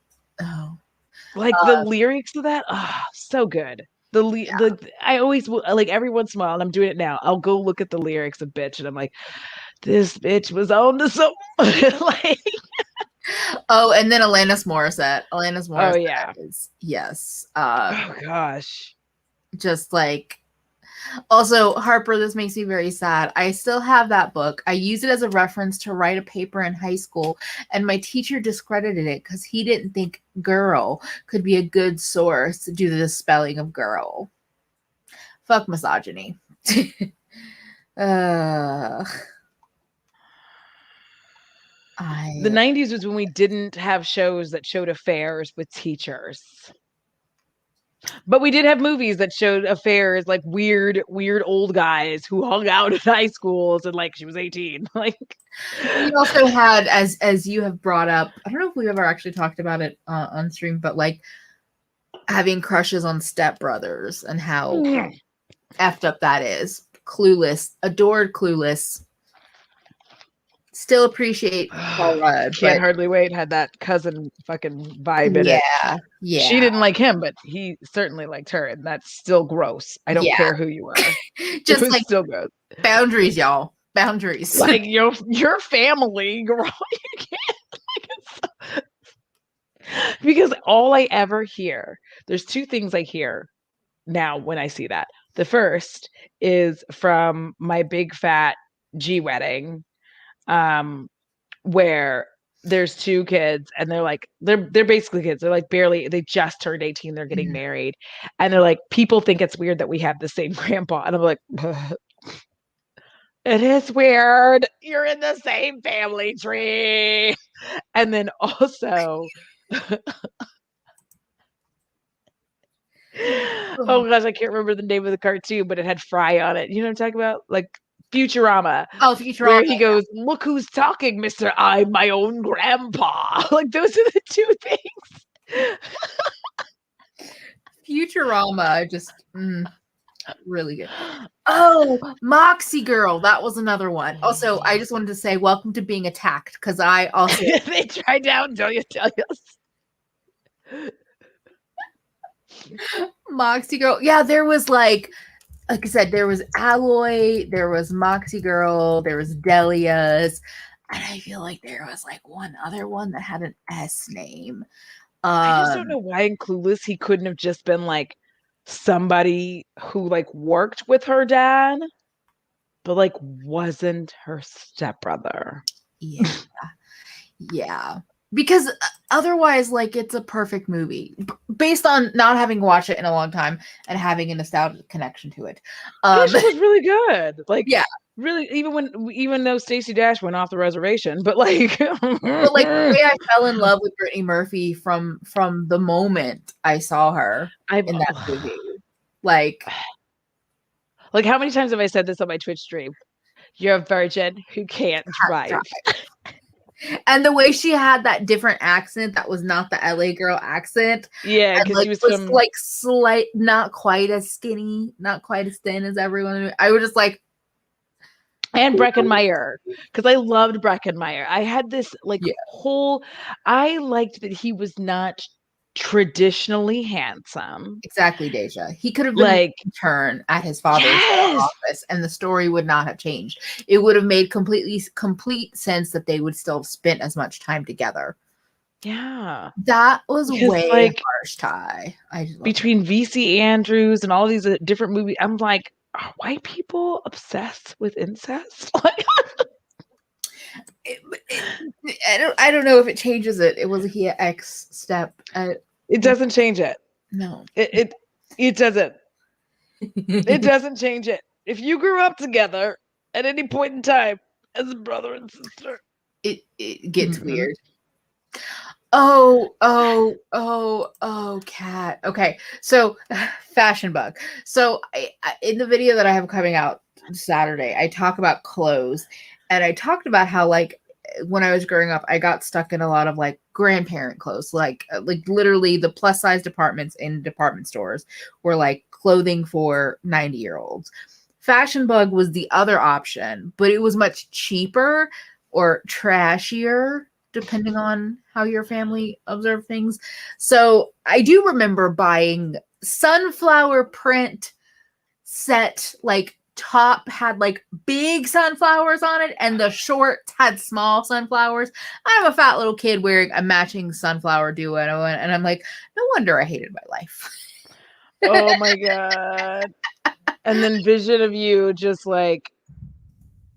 lyrics of that, so good. I always like every once in a while, and I'm doing it now. I'll go look at the lyrics of bitch, and I'm like, this bitch was on to something. Like, oh, and then Alanis Morissette. Oh yeah. Is, yes. Oh gosh. Just like. Also, Harper, this makes me very sad. I still have that book. I used it as a reference to write a paper in high school, and my teacher discredited it because he didn't think girl could be a good source due to the spelling of girl. Fuck misogyny. The 90s was when we didn't have shows that showed affairs with teachers. But we did have movies that showed affairs, like weird old guys who hung out at high schools and like she was 18. Like we also had, as you have brought up, I don't know if we've ever actually talked about it on stream, but like having crushes on stepbrothers and how effed up that is. Clueless, adored Clueless. Still appreciate Paul Rudd. Can't Hardly Wait had that cousin fucking vibe in it. Yeah. She didn't like him, but he certainly liked her, and that's still gross. I don't care who you are. Just like still gross. Boundaries, y'all. Boundaries. Like your family, girl. You can't. Because all I ever hear, there's two things I hear now when I see that. The first is from my big fat G wedding. Where there's two kids and they're like they're basically kids. They're like they just turned 18, they're getting married, and they're like, people think it's weird that we have the same grandpa, and I'm like, it is weird, you're in the same family tree. And then also oh gosh, I can't remember the name of the cartoon, but it had Fry on it. You know what I'm talking about? Like Futurama. Oh, Futurama. Where he goes, look who's talking, Mr. I'm my own grandpa. Like those are the two things. Futurama, just Really good. Oh, Moxie Girl. That was another one. Also, I just wanted to say welcome to being attacked because I also They tried down Delia. Moxie Girl. Yeah, there was like I said, there was Alloy, there was Moxie Girl, there was Delia's, and I feel like there was like one other one that had an S name. I just don't know why in Clueless he couldn't have just been like somebody who like worked with her dad, but like wasn't her stepbrother. Yeah. Yeah. Because otherwise, like, it's a perfect movie based on not having watched it in a long time and having a nostalgic connection to it. It was really good. Like, yeah. really, even though Stacey Dash went off the reservation, but like, But like the way I fell in love with Brittany Murphy from the moment I saw her in that movie. Like how many times have I said this on my Twitch stream? You're a virgin who can't drive. And the way she had that different accent that was not the LA girl accent. Yeah, because like, she was from like slight, not quite as skinny, not quite as thin as everyone. I was just like, and Breckenmeyer, because I loved Breckenmeyer. I had this whole. I liked that he was not traditionally handsome. Exactly, Deja. He could have been like an intern at his father's office, and the story would not have changed. It would have made complete sense that they would still have spent as much time together. Yeah, that was way harsh, Ty. Between VC Andrews and all these different movies, I'm like, are white people obsessed with incest? I don't know if it changes it. It was a X step. It doesn't change it. No, it doesn't. It doesn't change it. If you grew up together at any point in time as a brother and sister, it gets weird. Cat. Okay, so fashion bug. So in the video that I have coming out Saturday, I talk about clothes, and I talked about how like when I was growing up, I got stuck in a lot of like grandparent clothes, like literally the plus size departments in department stores were like clothing for 90-year-olds. Fashion bug was the other option, but it was much cheaper or trashier depending on how your family observed things. So I do remember buying sunflower print set, like top had like big sunflowers on it and the shorts had small sunflowers. I'm a fat little kid wearing a matching sunflower duo, and I'm like, no wonder I hated my life. Oh my God. And then vision of you just like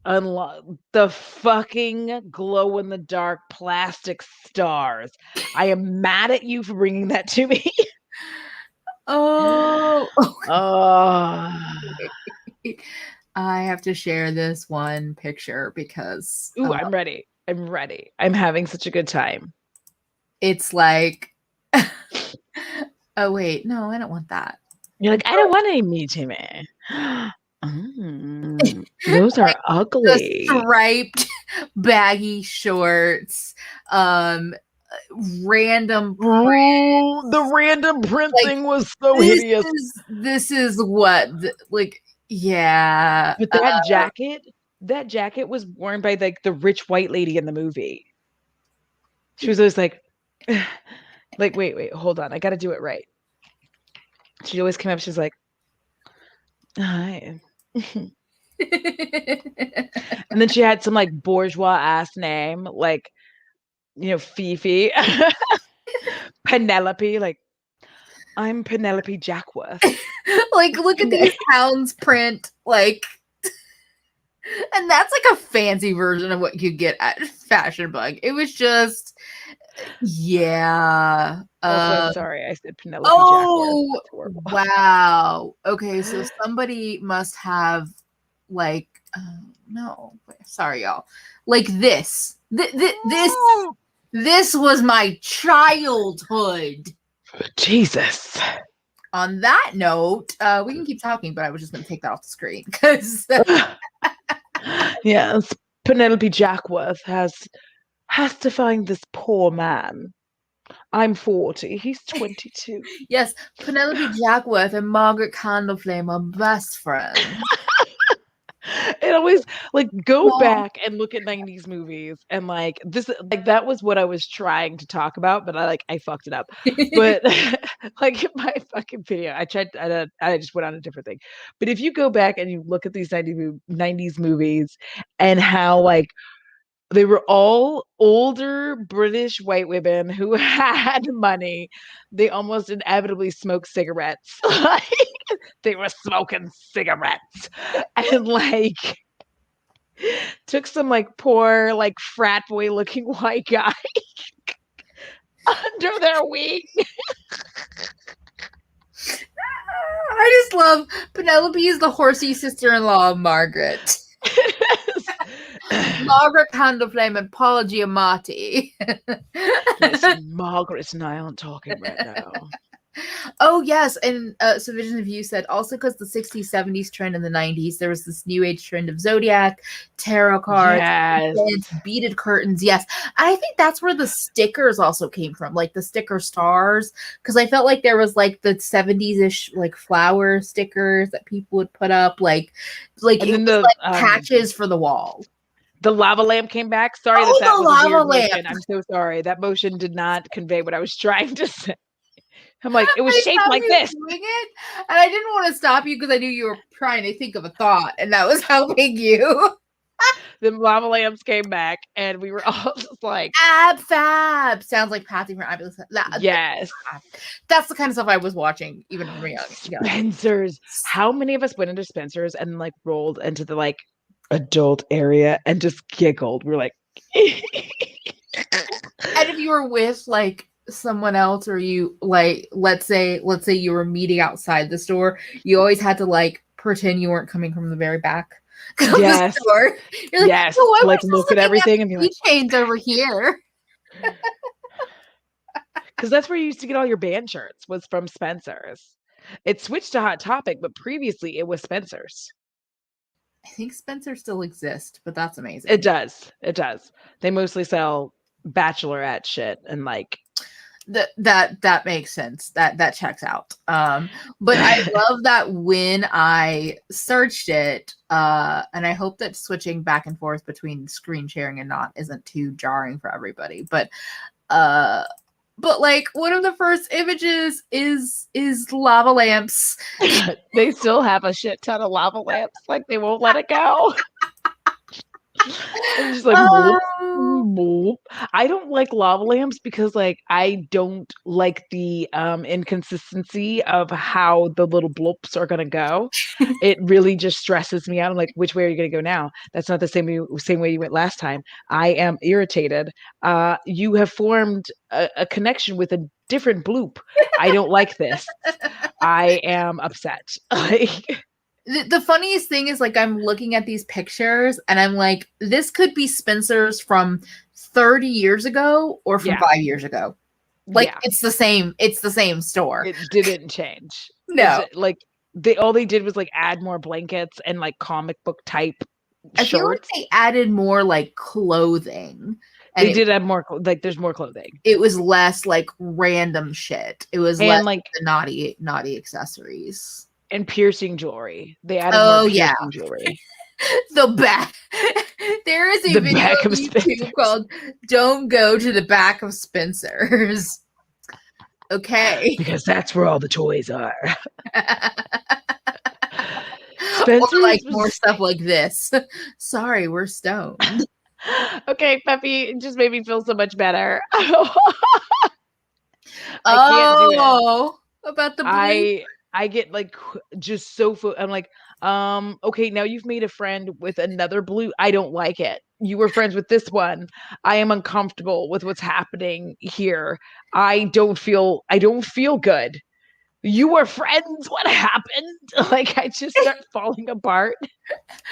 unlock the fucking glow in the dark plastic stars. I am mad at you for bringing that to me. Oh. I have to share this one picture because I'm ready. I'm having such a good time. It's like oh wait, no, I don't want that. You're like, I don't want any Timmy. Those are ugly. The striped baggy shorts, random print. The random print thing was so hideous. This is what yeah. But that jacket was worn by like the rich white lady in the movie. She was always like wait, hold on, I gotta do it right. She always came up, she's like, hi. And then she had some like bourgeois ass name, like, Fifi. Penelope, like, I'm Penelope Jackworth. Like, look at these hounds print, like, and that's like a fancy version of what you get at Fashion Bug. It was just, yeah. I'm sorry, I said Penelope Jackworth. Wow. Okay, so somebody must have like, no, sorry, y'all. Like this. This was my childhood. Jesus. On that note, we can keep talking, but I was just going to take that off the screen because yes, Penelope Jackworth has to find this poor man. I'm 40. He's 22. Yes, Penelope Jackworth and Margaret Candleflame are best friends. It always like go Well, back and look at 90s movies and like this like that was what I was trying to talk about, but I fucked it up. But like in my fucking video, I just went on a different thing. But if you go back and you look at these 90s movies and how like they were all older British white women who had money. They almost inevitably smoked cigarettes. Like they were smoking cigarettes. And like took some like poor, like frat boy looking white guy under their wing. I just love Penelope is the horsey sister-in-law of Margaret. Margaret Candleflame and Paula Giamatti. Listen, Margaret and I aren't talking right now. Oh yes, and so Vision of You said also because the 60s, 70s trend in the 90s, there was this new age trend of zodiac, tarot cards, yes. beaded curtains. Yes, I think that's where the stickers also came from, like the sticker stars, because I felt like there was like the 70s-ish like flower stickers that people would put up, like and it was like patches for the wall. The lava lamp came back. Sorry that was a weird motion. I'm so sorry. That motion did not convey what I was trying to say. I'm like, it was shaped like this. Doing it, and I didn't want to stop you because I knew you were trying to think of a thought, and that was helping you. The lava lamps came back, and we were all just like, Ab Fab. Sounds like Patsy from Abby's. Yes. That's the kind of stuff I was watching even from young. Spencer's. How many of us went into Spencer's and like rolled into the like adult area and just giggled? We're like, and if you were with like someone else, or you like, let's say you were meeting outside the store, you always had to like pretend you weren't coming from the very back. Yes. You're like, yes. oh, like look at everything and be like, chains over here. Because that's where you used to get all your band shirts, was from Spencer's. It switched to Hot Topic, but previously it was Spencer's. I think Spencer still exists, but that's amazing. It does. They mostly sell bachelorette shit and like that makes sense. That checks out. But I love that when I searched it, and I hope that switching back and forth between screen sharing and not isn't too jarring for everybody. But like one of the first images is lava lamps. They still have a shit ton of lava lamps. Like they won't let it go. I'm just like, boop. I don't like lava lamps because like I don't like the inconsistency of how the little bloops are gonna go. It really just stresses me out. I'm like, which way are you gonna go now? That's not the same way you went last time. I am irritated. You have formed a connection with a different bloop. I don't like this. I am upset. Like the funniest thing is like I'm looking at these pictures and I'm like, this could be Spencer's from 30 years ago or from 5 years ago. Like it's the same store. It didn't change. No. Like all they did was like add more blankets and like comic book type shirts. I feel like they added more like clothing. And they did add more, like there's more clothing. It was less like random shit. It was less like the naughty accessories. And piercing jewelry. They added more piercing jewelry. The back. There is a video on YouTube called "Don't Go to the Back of Spencer's." Okay. Because that's where all the toys are. Or like more stuff like this. Sorry, we're stoned. Okay, Peppy, it just made me feel so much better. I can't do it. About the blue. I get like just so I'm like, okay, now you've made a friend with another blue. I don't like it. You were friends with this one. I am uncomfortable with what's happening here. I don't feel good. You were friends. What happened? Like I just start falling apart.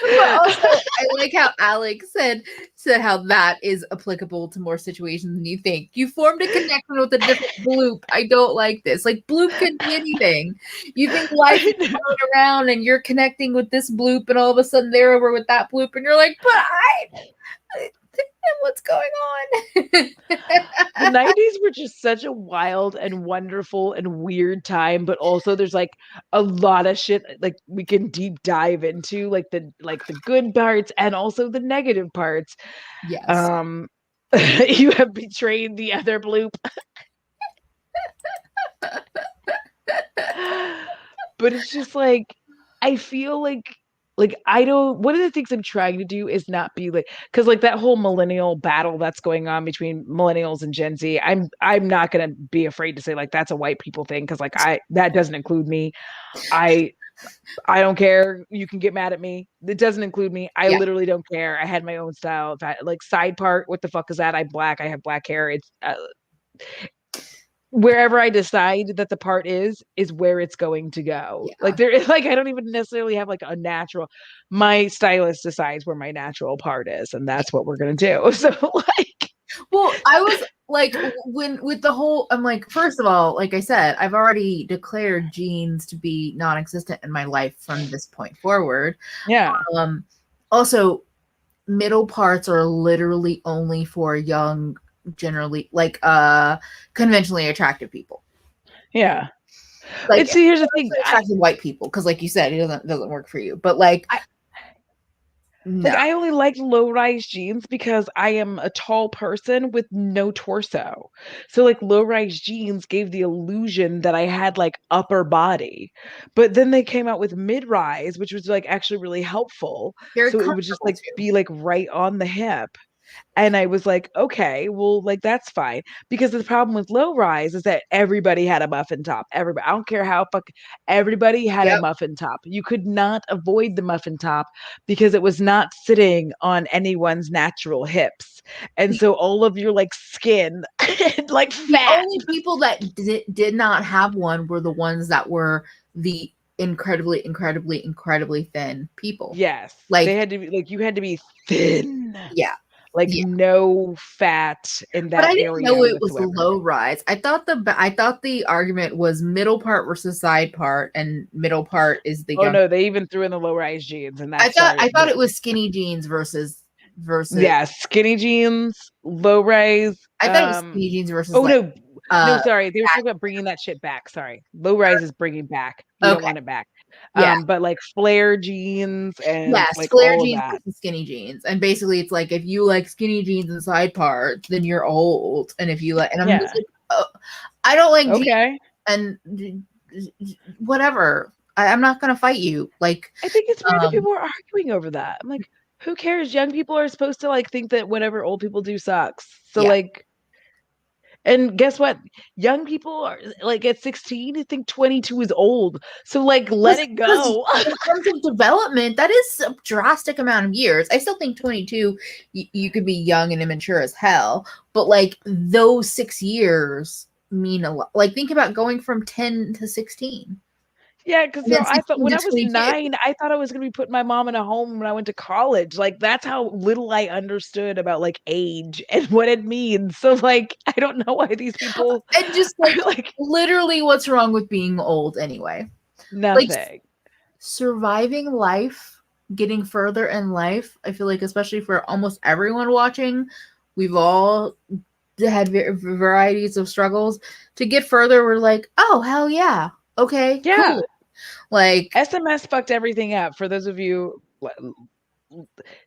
But also, I like how Alex said how that is applicable to more situations than you think. You formed a connection with a different bloop. I don't like this. Like bloop can be anything. You think life is going around and you're connecting with this bloop, and all of a sudden they're over with that bloop, and you're like, but What's going on? The 90s were just such a wild and wonderful and weird time, but also there's like a lot of shit like we can deep dive into, like the good parts and also the negative parts. Yes. Um you have betrayed the other bloop. But it's just like I feel like I don't, one of the things I'm trying to do is not be like, because like that whole millennial battle that's going on between millennials and Gen Z, I'm not gonna be afraid to say like that's a white people thing, because like I, that doesn't include me. I I don't care. You can get mad at me. It doesn't include me. I Yeah. literally don't care. I had my own style. That like side part, what the fuck is that? I'm black. I have black hair. It's wherever I decide that the part is where it's going to go. Yeah. Like there is like I don't even necessarily have like a natural. My stylist decides where my natural part is, and that's what we're gonna do. So like, Well, I was like, when with the whole, I'm like, first of all, like I said, I've already declared jeans to be non-existent in my life from this point forward. yeah, Also, middle parts are literally only for young, generally like conventionally attractive people. yeah. Like And see, here's the thing. attractive white people, because like you said, it doesn't work for you. But like, I no. like I only like low rise jeans because I am a tall person with no torso. So like low rise jeans gave the illusion that I had like upper body. But then they came out with mid rise, which was like actually really helpful. Very So it would just comfortable like too. be like right on the hip. And I was like, okay, well, like that's fine. Because the problem with low rise is that everybody had a muffin top. Everybody, I don't care how fuck, everybody had a Yep. muffin top. You could not avoid the muffin top because it was not sitting on anyone's natural hips. And The, so all of your like skin and like the fat. only people that did not have one were the ones that were the incredibly, incredibly, incredibly thin people. Yes. They Like, had to be like, you had to be thin, yeah. like Yeah. no fat in But I that didn't area know it was whatsoever. low rise. I thought the argument was middle part versus side part, and middle part is the Oh young. no, they even threw in the low rise jeans, and that I started thought it was skinny jeans versus. yeah, skinny jeans, low rise. I thought it was skinny jeans versus Oh like no, uh no, sorry, they were talking about bringing that shit back. Sorry, low rise is bringing back. We don't okay. want it back. Yeah. But like flare jeans and Yes, like flare all of jeans that. versus skinny jeans. And basically it's like if you like skinny jeans and side parts, then you're old. And if you like, and I'm just Yeah. like, oh, I don't like jeans Okay. and whatever. I'm not gonna fight you. Like, I think it's weird that um, people are arguing over that. I'm like, who cares? Young people are supposed to like think that whatever old people do sucks. So yeah. like, and guess what? Young people are like at 16, they think 22 is old. So like, let it Because go. in terms of development, that is a drastic amount of years. I still think 22, you could be young and immature as hell, but like those 6 years mean a lot. Like think about going from 10 to 16 Yeah, because and then I thought 16 when to I was 22. 9, I thought I was gonna be putting my mom in a home when I went to college. Like that's how little I understood about like age and what it means. So like I don't know why these people And just are like like literally what's wrong with being old anyway? Like nothing. surviving life, getting further in life, I feel like especially for almost everyone watching, we've all had varieties of struggles. To get further, we're like, oh hell yeah, okay, Yeah. cool. Like, SMS fucked everything up. For those of you,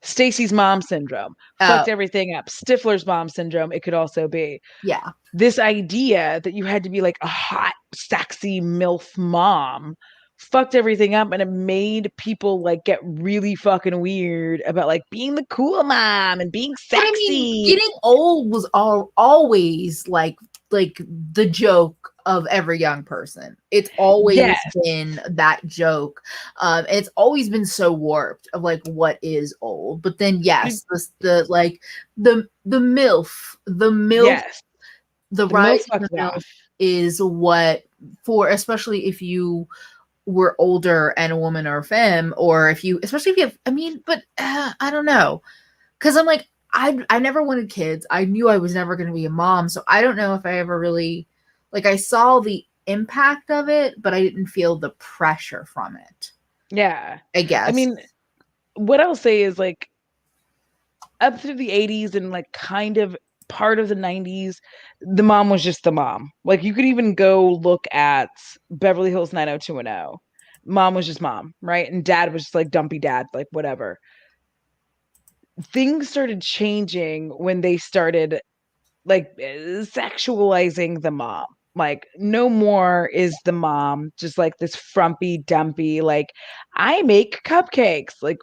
Stacy's mom syndrome uh, fucked everything up. Stifler's mom syndrome, it could also be. yeah, This idea that you had to be like a hot, sexy MILF mom fucked everything up, and it made people like get really fucking weird about like being the cool mom and being but I mean, sexy. getting old was always like the joke of every young person. It's always Yes. been that joke. And it's always been so warped of like what is old. But then yes, the like the MILF, Yes. the The rise MILF in the fucked it MILF off. is what, for especially if you were older and a woman or a femme, or if you, especially if you have, I mean, but I don't know, because I'm like, I never wanted kids. I knew I was never going to be a mom, so I don't know if I ever really, like, I saw the impact of it, but I didn't feel the pressure from it. Yeah. I I guess. mean, what I'll say is like up through the 80s and like kind of part of the 90s, the mom was just the mom. Like you could even go look at Beverly Hills 90210. Mom was just mom, right? And dad was just like dumpy dad, like whatever. Things started changing when they started like sexualizing the mom. Like no more is the mom just like this frumpy dumpy like I make cupcakes. Like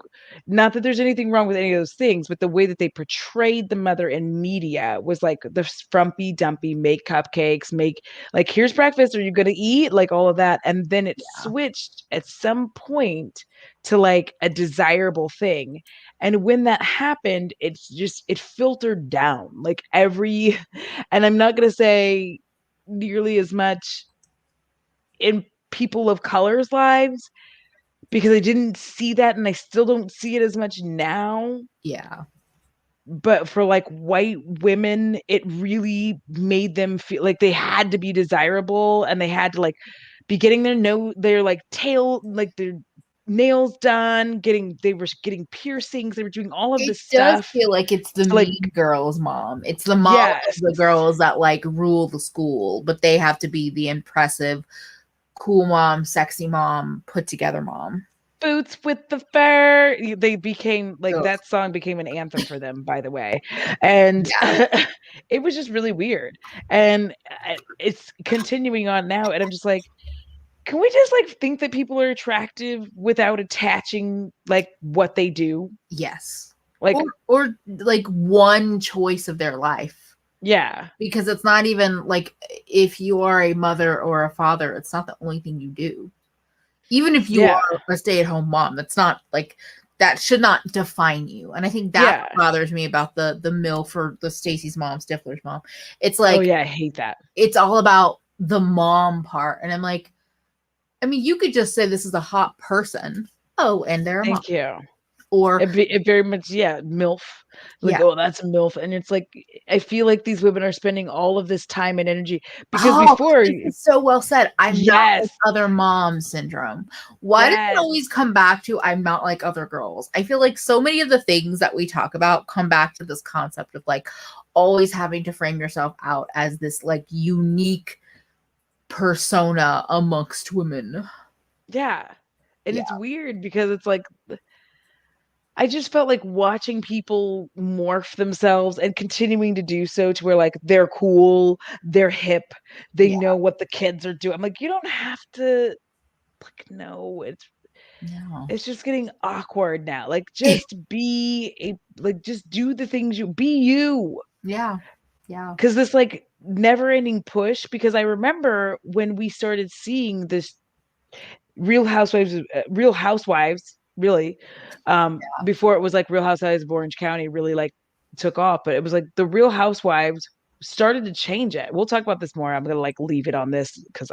not that there's anything wrong with any of those things, but the way that they portrayed the mother in media was like the frumpy dumpy make cupcakes, make like here's breakfast, are you going to eat, like all of that. And then it Yeah. switched at some point to like a desirable thing. And when that happened, it filtered down like every, and I'm not going to say nearly as much in people of color's lives because I didn't see that and I still don't see it as much now. Yeah. But for like white women, it really made them feel like they had to be desirable and they had to like be getting their like tail, like their nails done, they were getting piercings, they were doing all of It this does stuff feel like it's the to like, mean girl's mom. It's the mom yes, of the girls that like rule the school, but they have to be the impressive, cool mom, sexy mom, put together mom. boots with the fur. They became like Ugh. that song became an anthem for them, by the way. And Yeah. it was just really weird. And it's continuing on now. And I'm just like, can we just like think that people are attractive without attaching like what they do? Yes. Like, Or like one choice of their life. yeah. Because it's not even like if you are a mother or a father, it's not the only thing you do. Even if you Yeah. are a stay-at-home mom, that's not like that should not define you. And I think that's Yeah. what bothers me about the MILF or the Stacy's mom, Stifler's mom. It's Oh like yeah, I hate that. it's all about the mom part. And I'm like, I mean, you could just say this is a hot person. Oh, and they're a mom. Thank you. Or It very much, yeah, MILF. Like, yeah. oh, that's a MILF. And it's like, I feel like these women are spending all of this time and energy because Oh, before, this is so well said. I'm not yes, like other moms syndrome. Why does it yes, always come back to I'm not like other girls? I feel like so many of the things that we talk about come back to this concept of like always having to frame yourself out as this like unique persona amongst women. yeah. And Yeah. it's weird because it's like, I just felt like watching people morph themselves and continuing to do so to where like they're cool, they're hip, they Yeah. know what the kids are doing. I'm like, you don't have to like no, No. it's just getting awkward now. Like just be a like just do the things you be you. Yeah. Yeah. Cause this like never ending push because I remember when we started seeing this Real Housewives, really. Before it was like Real Housewives of Orange County really like took off, but it was like the Real Housewives started to change it. We'll talk about this more. I'm gonna like leave it on this because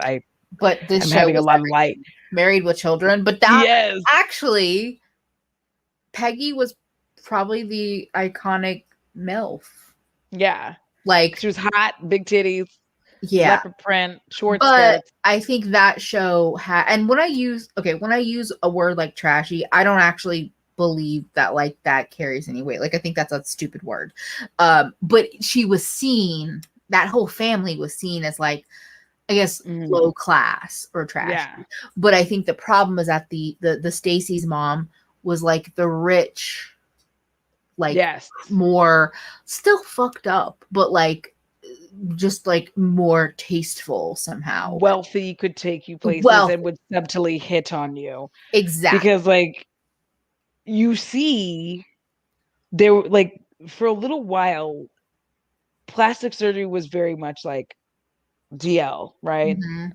But this I'm show having a was lot of light. everything. Married with Children. But that Yes. actually Peggy was probably the iconic MILF. Yeah. Like, She was hot, big titties, yeah. leopard print, short But skirts. I think that show had, and when I use a word like trashy, I don't actually believe that like that carries any weight. Like I think that's a stupid word. But she was seen, that whole family was seen as like, I guess low class or trashy. Yeah. But I think the problem is that the Stacy's mom was like the rich, like Yes. more still fucked up, but like just like more tasteful somehow. Wealthy could take you places Well, and would subtly hit on you. exactly. Because like you see there like for a little while plastic surgery was very much like DL, right? Mhm.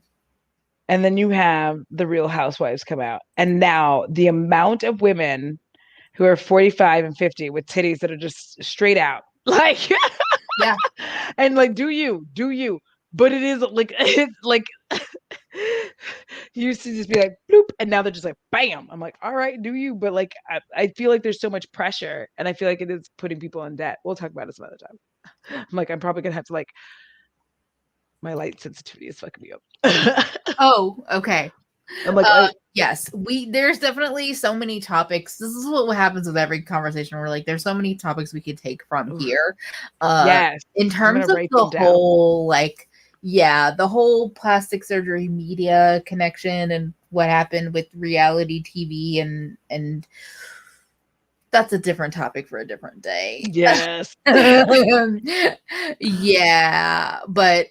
And then you have the Real Housewives come out. And now the amount of women who are 45 and 50 with titties that are just straight out. Like Yeah. and like do you. But it is like it's like you used to just be like bloop and now they're just like bam. I'm like, all right, do you? But like I feel like there's so much pressure and I feel like it is putting people in debt. We'll talk about it some other time. I'm like, I'm probably gonna have to like my light sensitivity is fucking me up. Oh, okay. I'm like, Yes, there's definitely so many topics. This is what happens with every conversation. We're like, there's so many topics we could take from here. yes, In I'm gonna terms of write the them down. whole, like, the whole plastic surgery media connection and what happened with reality TV and that's a different topic for a different day. Yes. Yeah, but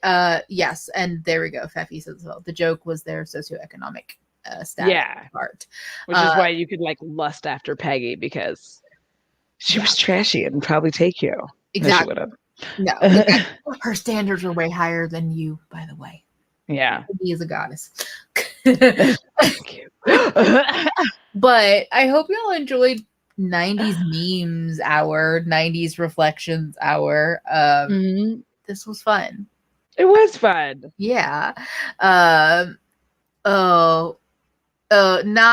yes, and there we go. Feffy says as well. The joke was their socioeconomic status part, which is why you could like lust after Peggy because she was trashy and probably take you. Exactly. No, exactly. Her standards were way higher than you, by the way. Yeah, He is a goddess. Thank you. But I hope y'all enjoyed 90s memes hour, 90s reflections hour. This was fun. It was fun. Yeah. Not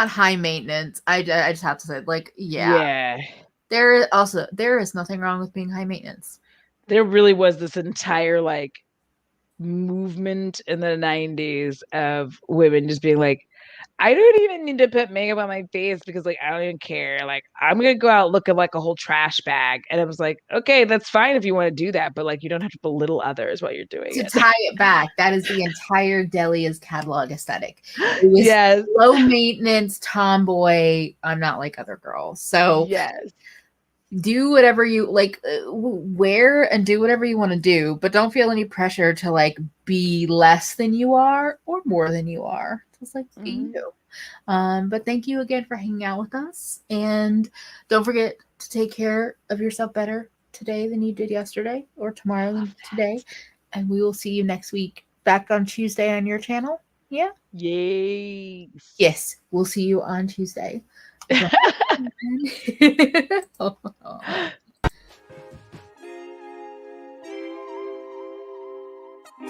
high maintenance. I just have to say, like, there is nothing wrong with being high maintenance. There really was this entire like movement in the 90s of women just being like, I don't even need to put makeup on my face because like I don't even care. Like I'm gonna go out looking like a whole trash bag. And I was like, okay, that's fine if you want to do that, but like you don't have to belittle others while you're doing it. To tie it back, that is the entire Delia's catalog aesthetic. It was low maintenance, tomboy. I'm not like other girls. So do whatever you like, wear and do whatever you want to do, but don't feel any pressure to like be less than you are or more than you are. Just like be you. But thank you again for hanging out with us, and don't forget to take care of yourself better today than you did yesterday, or tomorrow than today, and we will see you next week back on Tuesday on your channel. Yes, we'll see you on Tuesday.